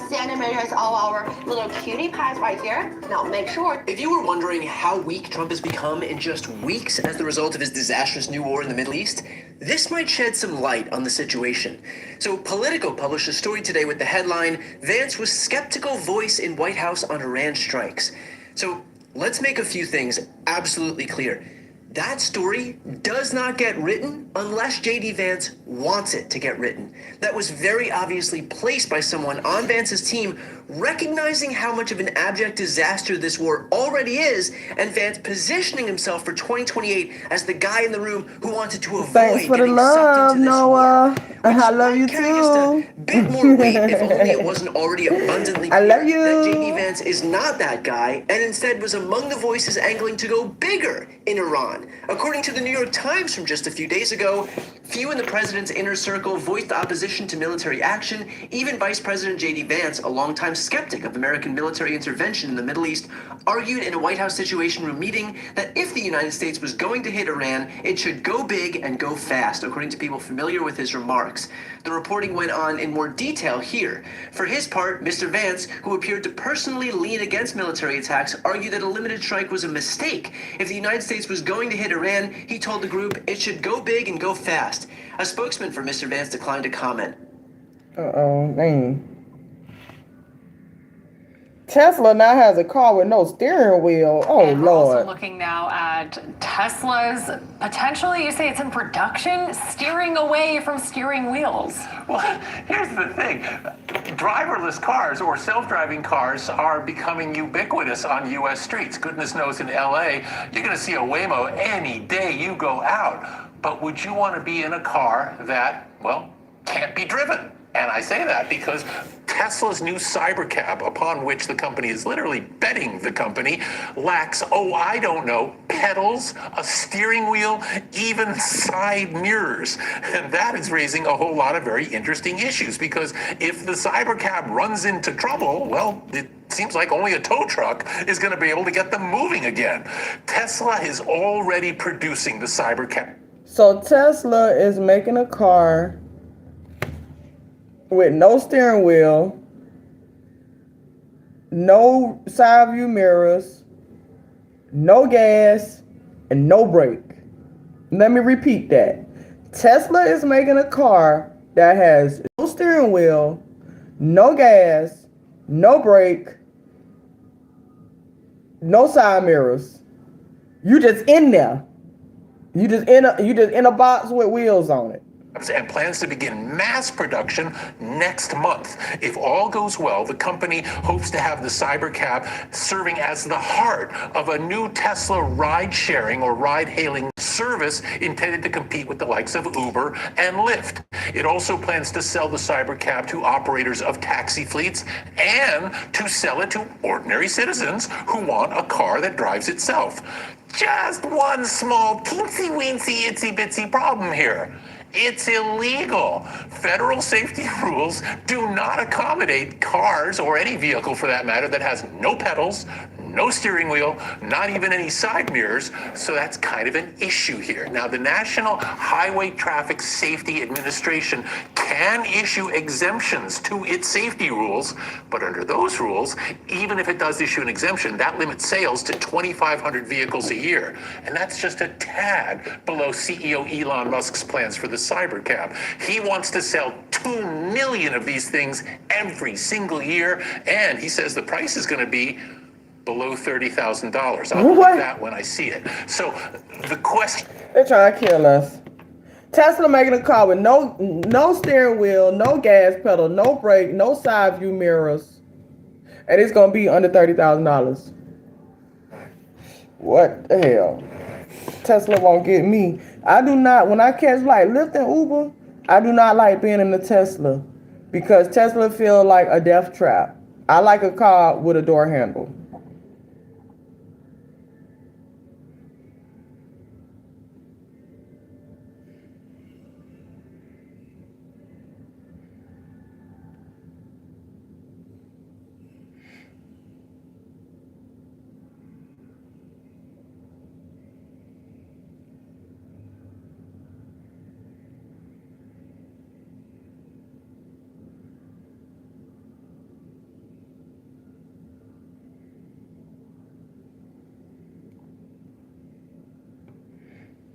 Centimeters all our little cutie pies right here. Now make sure. If you were wondering how weak Trump has become in just weeks as the result of his disastrous new war in the Middle East, this might shed some light on the situation. So Politico published a story today with the headline, Vance was skeptical voice in White House on Iran strikes. So let's make a few things absolutely clear. That story does not get written unless J.D. Vance wants it to get written. That was very obviously placed by someone on Vance's team, recognizing how much of an abject disaster this war already is, and Vance positioning himself for 2028 as the guy in the room who wanted to avoid Thanks for the getting sucked love, into this Noah. war. I love you Carry just a too. bit more weight if only it wasn't already abundantly I clear love you. that J.D. Vance is not that guy, and instead was among the voices angling to go bigger in Iran. According to the New York Times from just a few days ago, few in the president's inner circle voiced opposition to military action. Even Vice President J.D. Vance, a longtime skeptic of American military intervention in the Middle East, argued in a White House Situation Room meeting that if the United States was going to hit Iran, it should go big and go fast, according to people familiar with his remarks. The reporting went on in more detail here. For his part, Mr. Vance, who appeared to personally lean against military attacks, argued that a limited strike was a mistake. If the United States was going to hit Iran, he told the group it should go big and go fast. A spokesman for Mr. Vance declined to comment. Dang. Tesla now has a car with no steering wheel. Oh, and we're Lord. also looking now at Tesla's potentially, you say it's in production, steering away from steering wheels. Well, here's the thing. Driverless cars or self-driving cars are becoming ubiquitous on U.S. streets. Goodness knows in L.A., you're going to see a Waymo any day you go out. But would you want to be in a car that, well, can't be driven? And I say that because Tesla's new Cybercab, upon which the company is literally betting the company, lacks, I don't know, pedals, a steering wheel, even side mirrors. And that is raising a whole lot of very interesting issues, because if the Cybercab runs into trouble, well, it seems like only a tow truck is going to be able to get them moving again. Tesla is already producing the Cybercab. So Tesla is making a car with no steering wheel, no side view mirrors, no gas, and no brake. Let me repeat that. Tesla is making a car that has no steering wheel, no gas, no brake, no side mirrors. You just in there. You just in a box with wheels on it. And plans to begin mass production next month. If all goes well, the company hopes to have the Cybercab serving as the heart of a new Tesla ride-sharing or ride-hailing service intended to compete with the likes of Uber and Lyft. It also plans to sell the Cybercab to operators of taxi fleets and to sell it to ordinary citizens who want a car that drives itself. Just one small teensy-weensy, itsy-bitsy problem here. It's illegal. Federal safety rules do not accommodate cars, or any vehicle for that matter, that has no pedals, no steering wheel, not even any side mirrors, so that's kind of an issue here. Now, the National Highway Traffic Safety Administration can issue exemptions to its safety rules, but under those rules, even if it does issue an exemption, that limits sales to 2,500 vehicles a year. And that's just a tad below CEO Elon Musk's plans for the Cybercab. He wants to sell 2 million of these things every single year, and he says the price is going to be below $30,000. I'll believe that when I see it. So the question... They're trying to kill us. Tesla making a car with no steering wheel, no gas pedal, no brake, no side view mirrors. And it's going to be under $30,000. What the hell? Tesla won't get me. I do not, when I catch like Lyft and Uber, I do not like being in the Tesla because Tesla feel like a death trap. I like a car with a door handle.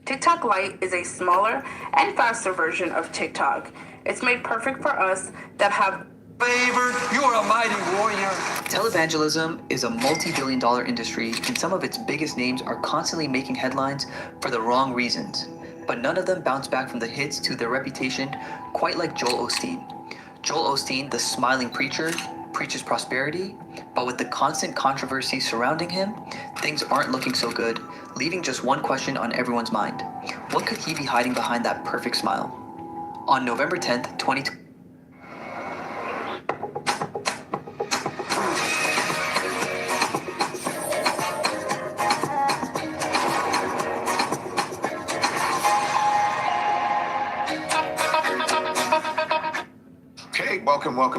TikTok Lite is a smaller and faster version of TikTok. It's made perfect for us that have favor. You are a mighty warrior. Televangelism is a multi-billion-dollar industry, and some of its biggest names are constantly making headlines for the wrong reasons. But none of them bounce back from the hits to their reputation quite like Joel Osteen. Joel Osteen, the smiling preacher, preaches prosperity, but with the constant controversy surrounding him, things aren't looking so good, leaving just one question on everyone's mind. What could he be hiding behind that perfect smile? On November 10th, 2020,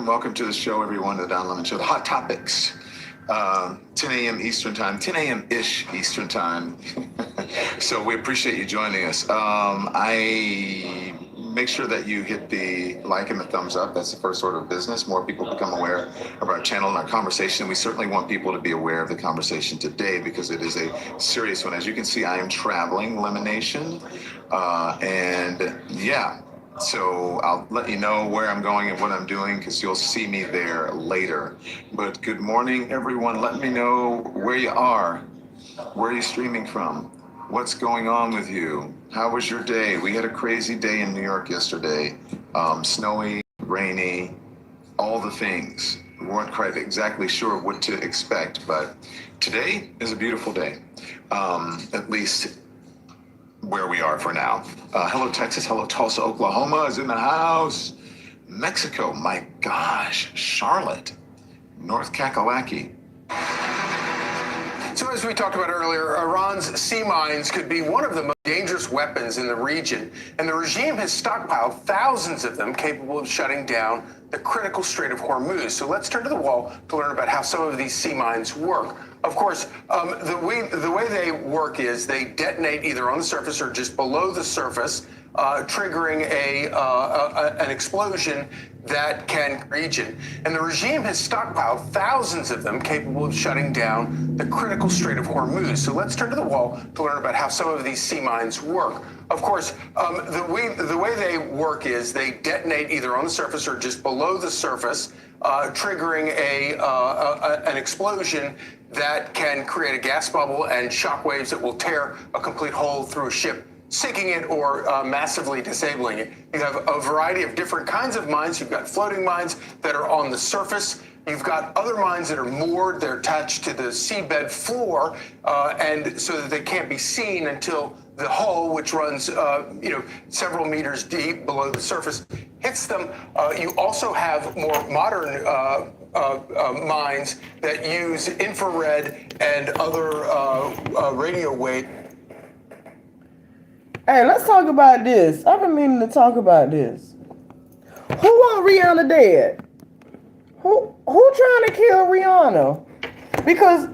Welcome to the show, everyone, the Don Lemon Show, the Hot Topics. 10 a.m. Eastern Time, 10 a.m.-ish Eastern Time. So we appreciate you joining us. I make sure that you hit the like and the thumbs up. That's the first order of business. More people become aware of our channel and our conversation. We certainly want people to be aware of the conversation today because it is a serious one. As you can see, I am traveling, Lemon Nation. So I'll let you know where I'm going and what I'm doing because you'll see me there later. But good morning, everyone. Let me know where you are. Where are you streaming from? What's going on with you? How was your day? We had a crazy day in New York yesterday. Snowy, rainy, all the things. We weren't quite exactly sure what to expect, but today is a beautiful day. At least where we are for now. Hello, Texas. Hello, Tulsa, Oklahoma is in the house. Mexico, my gosh. Charlotte, North Kakalaki. So as we talked about earlier, Iran's sea mines could be one of the most dangerous weapons in the region, and the regime has stockpiled thousands of them capable of shutting down the critical Strait of Hormuz. So let's turn to the wall to learn about how some of these sea mines work. Of course, the way they work is they detonate either on the surface or just below the surface, triggering an explosion that can region. And the regime has stockpiled thousands of them capable of shutting down the critical Strait of Hormuz. So let's turn to the wall to learn about how some of these sea mines work. Of course, the way they work is they detonate either on the surface or just below the surface, triggering an explosion that can create a gas bubble and shock waves that will tear a complete hole through a ship, sinking it or massively disabling it. You have a variety of different kinds of mines. You've got floating mines that are on the surface. You've got other mines that are moored. They're attached to the seabed floor, and so that they can't be seen until the hull, which runs several meters deep below the surface, hits them. You also have more modern mines that use infrared and other radio wave. Hey, let's talk about this. I've been meaning to talk about this. Who want Rihanna dead? Who trying to kill Rihanna? Because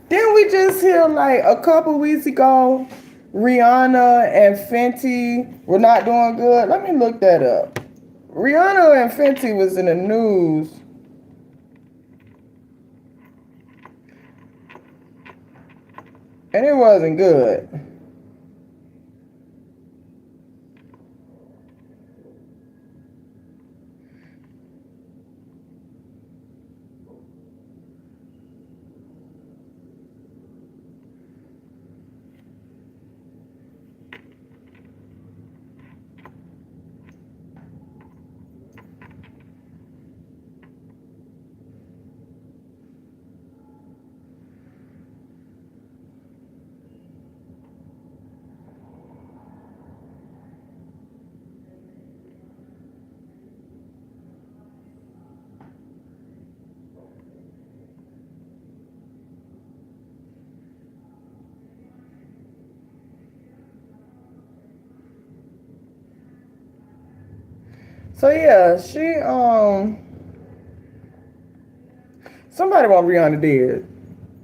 Didn't we just hear like a couple weeks ago, Rihanna and Fenty were not doing good? Let me look that up. Rihanna and Fenty was in the news. And it wasn't good. So yeah, somebody want Rihanna dead.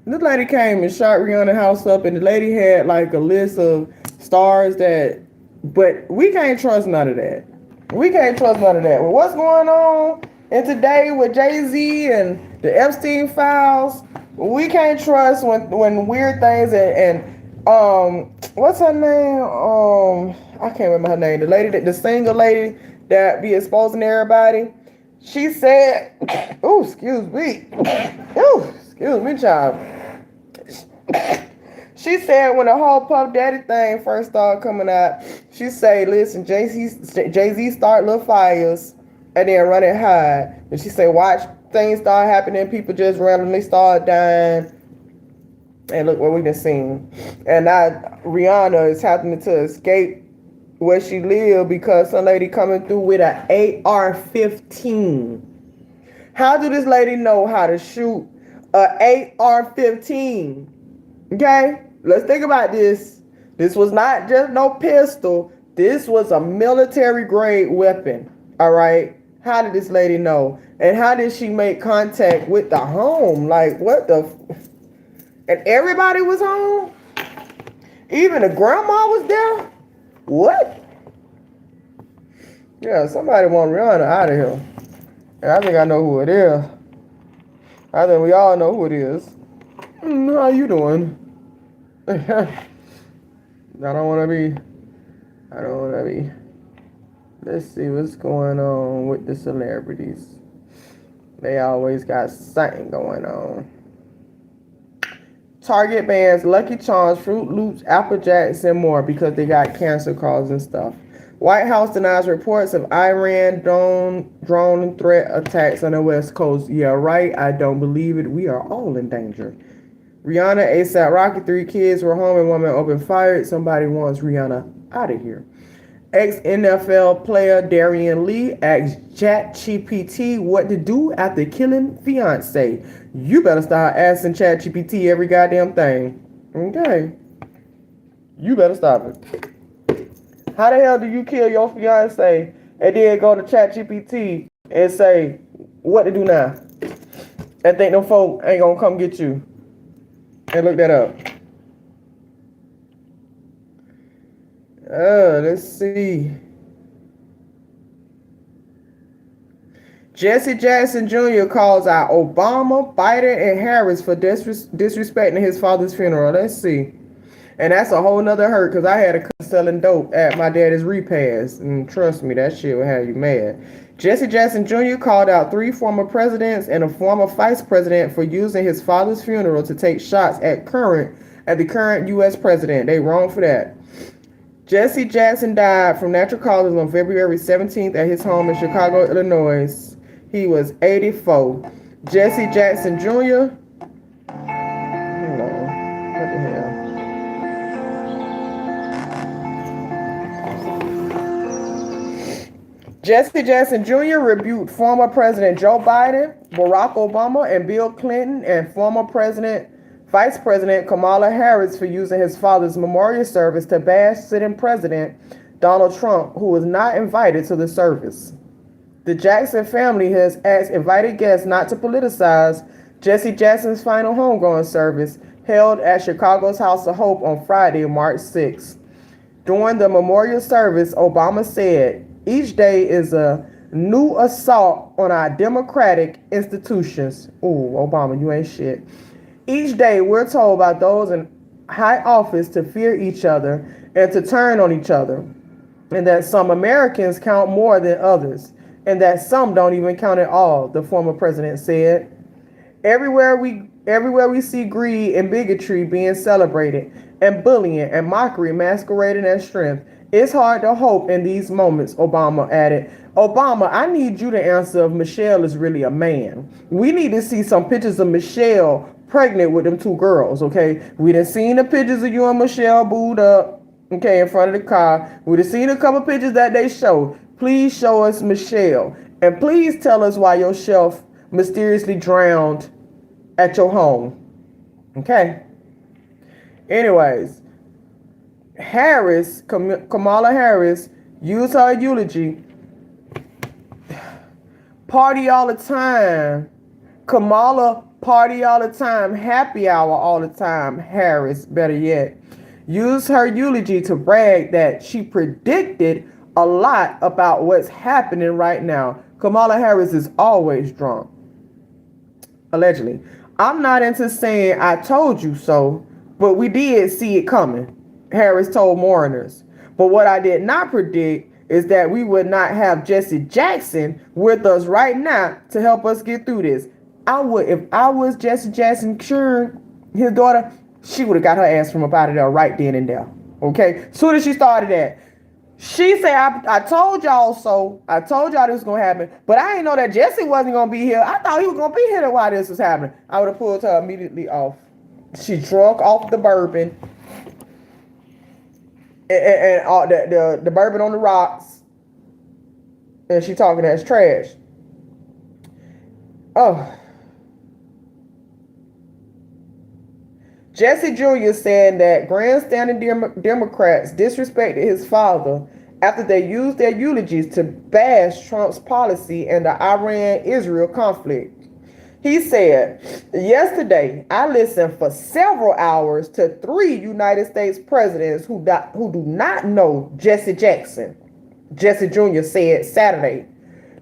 This lady came and shot Rihanna's house up, and the lady had like a list of stars but we can't trust none of that. We can't trust none of that. With what's going on in today with Jay-Z and the Epstein files, we can't trust when weird things and what's her name? I can't remember her name. The single lady that be exposing everybody. She said, "Oh, excuse me, child." She said when the whole Puff Daddy thing first started coming out, she said, "Listen, Jay-Z start little fires and then run it high." And she said, "Watch things start happening. People just randomly start dying." And look what we done seen. And now Rihanna is happening to escape where she live because some lady coming through with an AR-15. How do this lady know how to shoot a AR-15? Okay, let's think about this. This was not just no pistol. This was a military grade weapon. All right. How did this lady know? And how did she make contact with the home? Like what the? And everybody was home. Even the grandma was there. What? Yeah, somebody want Rihanna out of here. And I think I know who it is. I think we all know who it is. How you doing? I don't want to be. Let's see what's going on with the celebrities. They always got something going on. Target bans Lucky Charms, Fruit Loops, Apple Jacks, and more because they got cancer causing stuff. White House denies reports of Iran drone threat attacks on the West Coast. Yeah, right. I don't believe it. We are all in danger. Rihanna, ASAP Rocky, 3 kids were home and woman opened fire. Somebody wants Rihanna out of here. Ex-NFL player Darian Lee asked ChatGPT what to do after killing fiance. You better start asking ChatGPT every goddamn thing. Okay. You better stop it. How the hell do you kill your fiance and then go to ChatGPT and say what to do now? And think them folk ain't gonna come get you? And look that up. Let's see. Jesse Jackson Jr. calls out Obama, Biden, and Harris for disrespecting his father's funeral. Let's see. And that's a whole nother hurt because I had a cousin selling dope at my daddy's repast. And trust me, that shit will have you mad. Jesse Jackson Jr. called out 3 former presidents and a former vice president for using his father's funeral to take shots at the current U.S. president. They wrong for that. Jesse Jackson died from natural causes on February 17th at his home in Chicago, Illinois. He was 84. Jesse Jackson Jr. Jesse Jackson Jr. rebuked former President Joe Biden, Barack Obama, and Bill Clinton, and former Vice President Kamala Harris for using his father's memorial service to bash sitting President Donald Trump, who was not invited to the service. The Jackson family has asked invited guests not to politicize Jesse Jackson's final homegoing service. held at Chicago's House of Hope on Friday, March 6th. During the memorial service, Obama said, "Each day is a new assault on our democratic institutions." Ooh, Obama, you ain't shit. "Each day we're told by those in high office to fear each other and to turn on each other, and that some Americans count more than others, and that some don't even count at all," the former president said. Everywhere we see greed and bigotry being celebrated, and bullying and mockery masquerading as strength, it's hard to hope in these moments, Obama added. Obama, I need you to answer if Michelle is really a man. We need to see some pictures of Michelle pregnant with them two girls, okay? We done seen the pictures of you and Michelle booed up, okay, in front of the car. We done seen a couple pictures that they show. Please show us Michelle. And please tell us why your shelf mysteriously drowned at your home. Okay? Anyways, Kamala Harris used her eulogy. Party all the time. Kamala party all the time. Happy hour all the time. Harris, better yet, used her eulogy to brag that she predicted a lot about what's happening right now. Kamala Harris is always drunk. Allegedly. "I'm not into saying I told you so, but we did see it coming," Harris told mourners. "But what I did not predict is that we would not have Jesse Jackson with us right now to help us get through this. If I was Jesse Jackson, sure, his daughter, she would have got her ass from up out of there right then and there. Okay? Soon as she started that, she said, I told y'all so. I told y'all this was going to happen. But I didn't know that Jesse wasn't going to be here. I thought he was going to be here while this was happening." I would have pulled her immediately off. She drunk off the bourbon. And the bourbon on the rocks. And she talking that's trash. Oh. Jesse Jr. said that grandstanding Democrats disrespected his father after they used their eulogies to bash Trump's policy in the Iran-Israel conflict. He said, "Yesterday, I listened for several hours to 3 United States presidents who do not know Jesse Jackson," Jesse Jr. said Saturday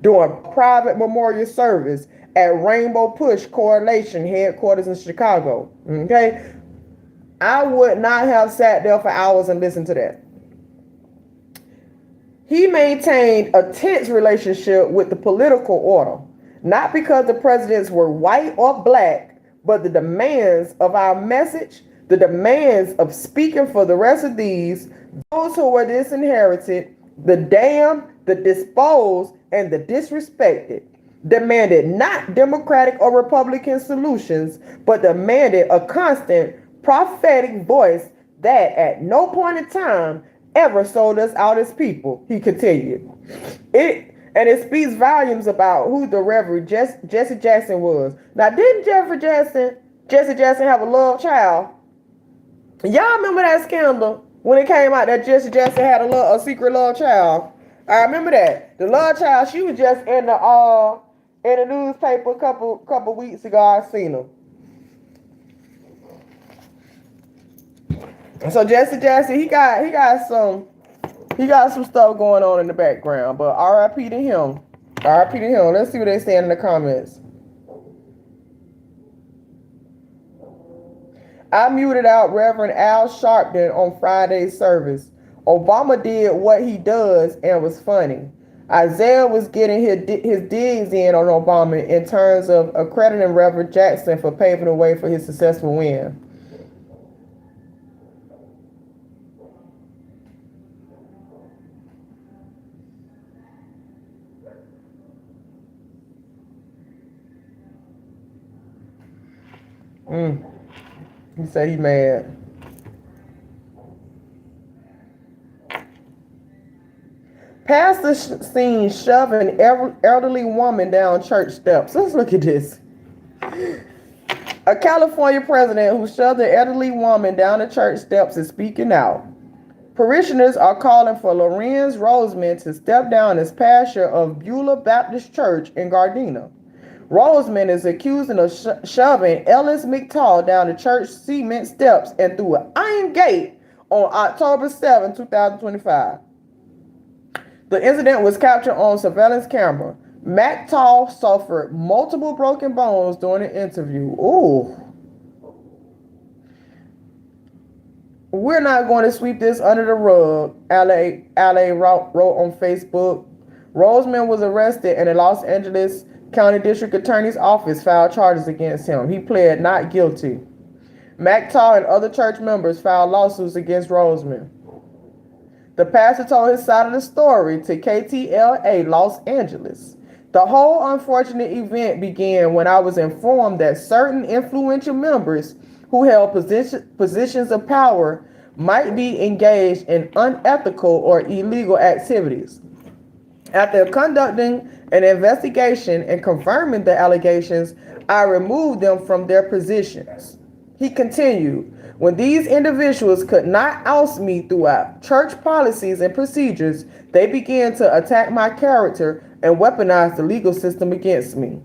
during private memorial service at Rainbow Push Coalition headquarters in Chicago. Okay? I would not have sat there for hours and listened to that. He maintained a tense relationship with the political order, not because the presidents were white or black, but the demands of our message, the demands of speaking for the rest of those who were disinherited, the damned, the disposed, and the disrespected, demanded not Democratic or Republican solutions, but demanded a constant prophetic voice that at no point in time ever sold us out as people, he continued. It speaks volumes about who the Reverend Jesse Jackson was. Now, didn't Jesse Jackson have a love child? Y'all remember that scandal when it came out that Jesse Jackson had a secret love child? I remember that. The love child, she was just in the newspaper a couple weeks ago. I seen her. And so Jesse Jackson, he got some stuff going on in the background, but R.I.P. to him. R.I.P. to him. Let's see what they say in the comments. I muted out Reverend Al Sharpton on Friday's service. Obama did what he does and was funny. Isaiah was getting his digs in on Obama in terms of accrediting Reverend Jackson for paving the way for his successful win. He said he mad. Pastor seen shoving elderly woman down church steps. Let's look at this. A California president who shoved an elderly woman down the church steps is speaking out. Parishioners are calling for Lorenz Roseman to step down as pastor of Beulah Baptist Church in Gardena. Roseman is accused of shoving Ellis McTall down the church cement steps and through an iron gate on October 7, 2025. The incident was captured on surveillance camera. McTall suffered multiple broken bones during the interview. Ooh. We're not going to sweep this under the rug, LA wrote on Facebook. Roseman was arrested and the Los Angeles County District Attorney's Office filed charges against him. He pled not guilty. McTall and other church members filed lawsuits against Roseman. The pastor told his side of the story to KTLA Los Angeles. The whole unfortunate event began when I was informed that certain influential members who held positions of power might be engaged in unethical or illegal activities. After conducting an investigation and confirming the allegations, I removed them from their positions. He continued, when these individuals could not oust me throughout church policies and procedures, they began to attack my character and weaponize the legal system against me.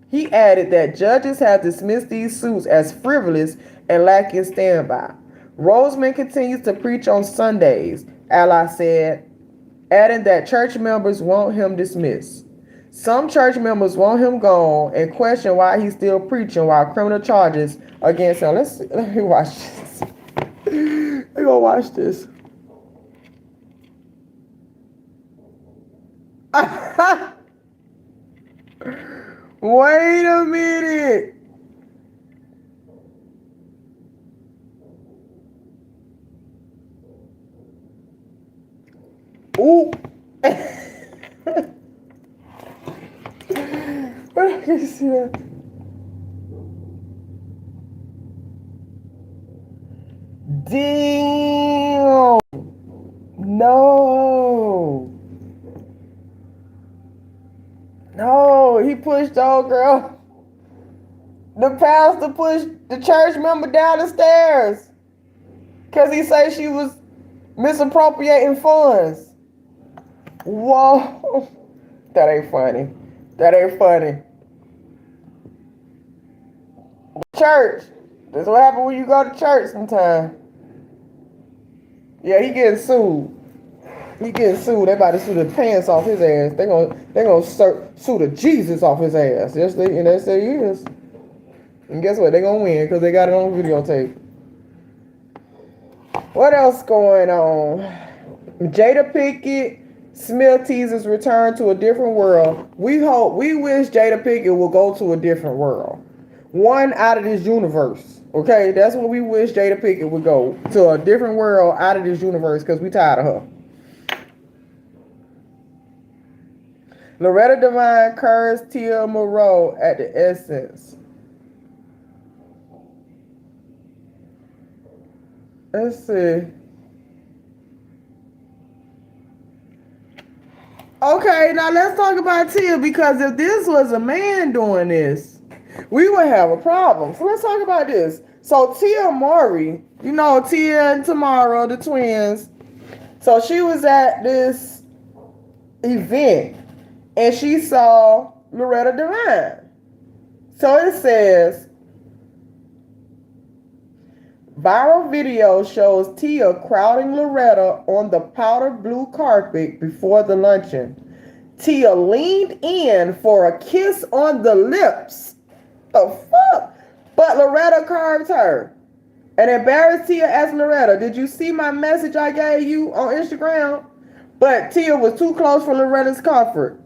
He added that judges have dismissed these suits as frivolous and lacking standby. Roseman continues to preach on Sundays, Ally said, adding that church members want him dismissed. Some church members want him gone and question why he's still preaching while criminal charges against him. Let me watch this. Let's go watch this. Wait a minute. Ooh. I can see that. Damn. No. No, he pushed the old girl. The pastor pushed the church member down the stairs because he said she was misappropriating funds. Whoa. That ain't funny. That ain't funny. Church. That's what happens when you go to church sometime. Yeah, he getting sued. He getting sued. They about to sue the pants off his ass. They gonna sue the Jesus off his ass. Yes, they is. And guess what? They gonna win because they got it on videotape. What else going on? Jada Pinkett Smith teases return to a different world. We wish Jada Pinkett will go to a different world. One out of this universe. Okay, that's what we wish Jada Pinkett would go to, a different world out of this universe, because we tired of her. Loretta Devine curves Tia Moreau at the Essence. Let's see. Okay, now let's talk about Tia, because if this was a man doing this, we would have a problem. So let's talk about this. So Tia Mowry, you know Tia and Tamara, the twins. So she was at this event and she saw Loretta Devine. So it says, viral video shows Tia crowding Loretta on the powder blue carpet before the luncheon. Tia leaned in for a kiss on the lips. The fuck? But Loretta carved her. And embarrassed Tia asked Loretta, did you see my message I gave you on Instagram? But Tia was too close for Loretta's comfort.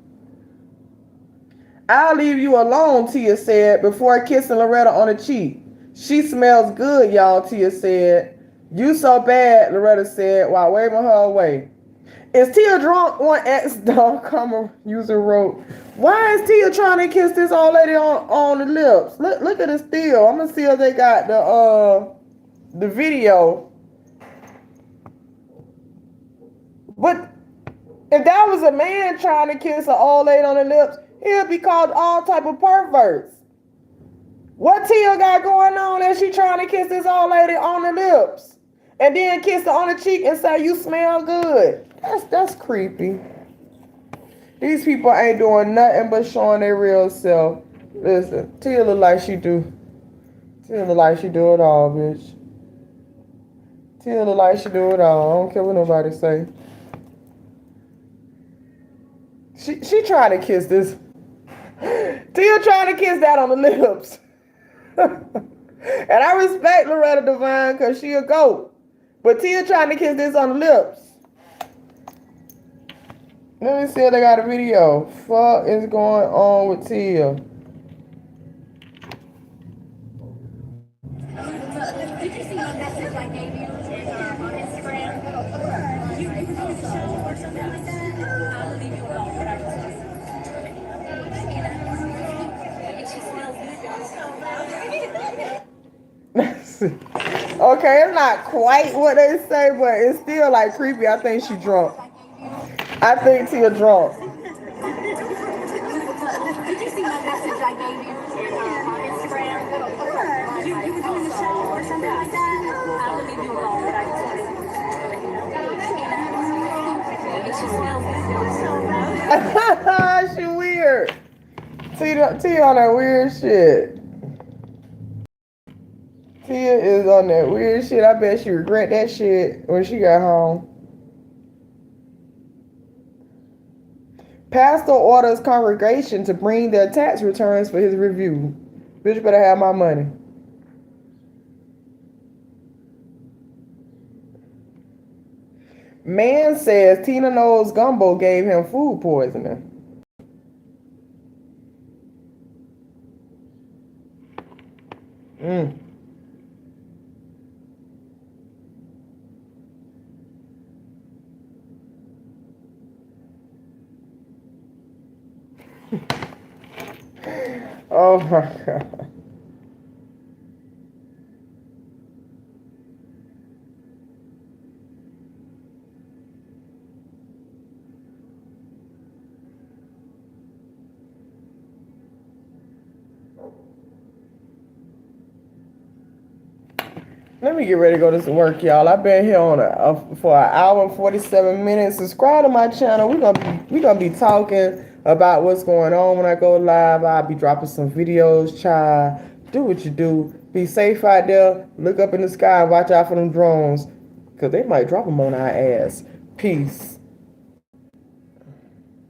I'll leave you alone, Tia said, before kissing Loretta on the cheek. She smells good, y'all, Tia said. You so bad, Loretta said, while waving her away. Is Tia drunk? One ex.com user wrote. Why is Tia trying to kiss this old lady on the lips? Look at it still. I'm gonna see if they got the video. But if that was a man trying to kiss an old lady on the lips, he'll be called all type of perverts. What Tia got going on that she trying to kiss this old lady on the lips and then kiss her on the cheek and say you smell good? That's creepy. These people ain't doing nothing but showing their real self. Listen, Tia look like she do. Tia look like she do it all, bitch. Tia look like she do it all. I don't care what nobody say. She trying to kiss this. Tia trying to kiss that on the lips. And I respect Loretta Devine because she a goat. But Tia trying to kiss this on the lips. Let me see if they got a video. Fuck is going on with Tia? Did you see my message I gave you on Instagram? You were doing a show or something like that? I'll leave you alone, whatever. It just smells good. Okay, it's not quite what they say, but it's still like creepy. I think she drunk. I think Tia drunk. Did you see my message I gave you on Instagram? You were doing a show or something like that? I'll leave you alone, whatever. It just smells good. She weird. Tia on that weird shit. Tia is on that weird shit. I bet she regret that shit when she got home. Pastor orders congregation to bring their tax returns for his review. Bitch better have my money. Man says Tina Knowles gumbo gave him food poisoning. Oh my God. Let me get ready to go to some work, y'all. I've been here on for an hour and 47 minutes. Subscribe to my channel. We're gonna be talking about what's going on when I go live. I'll be dropping some videos. Child, do what you do. Be safe out there. Look up in the sky and watch out for them drones, cause they might drop them on our ass. Peace.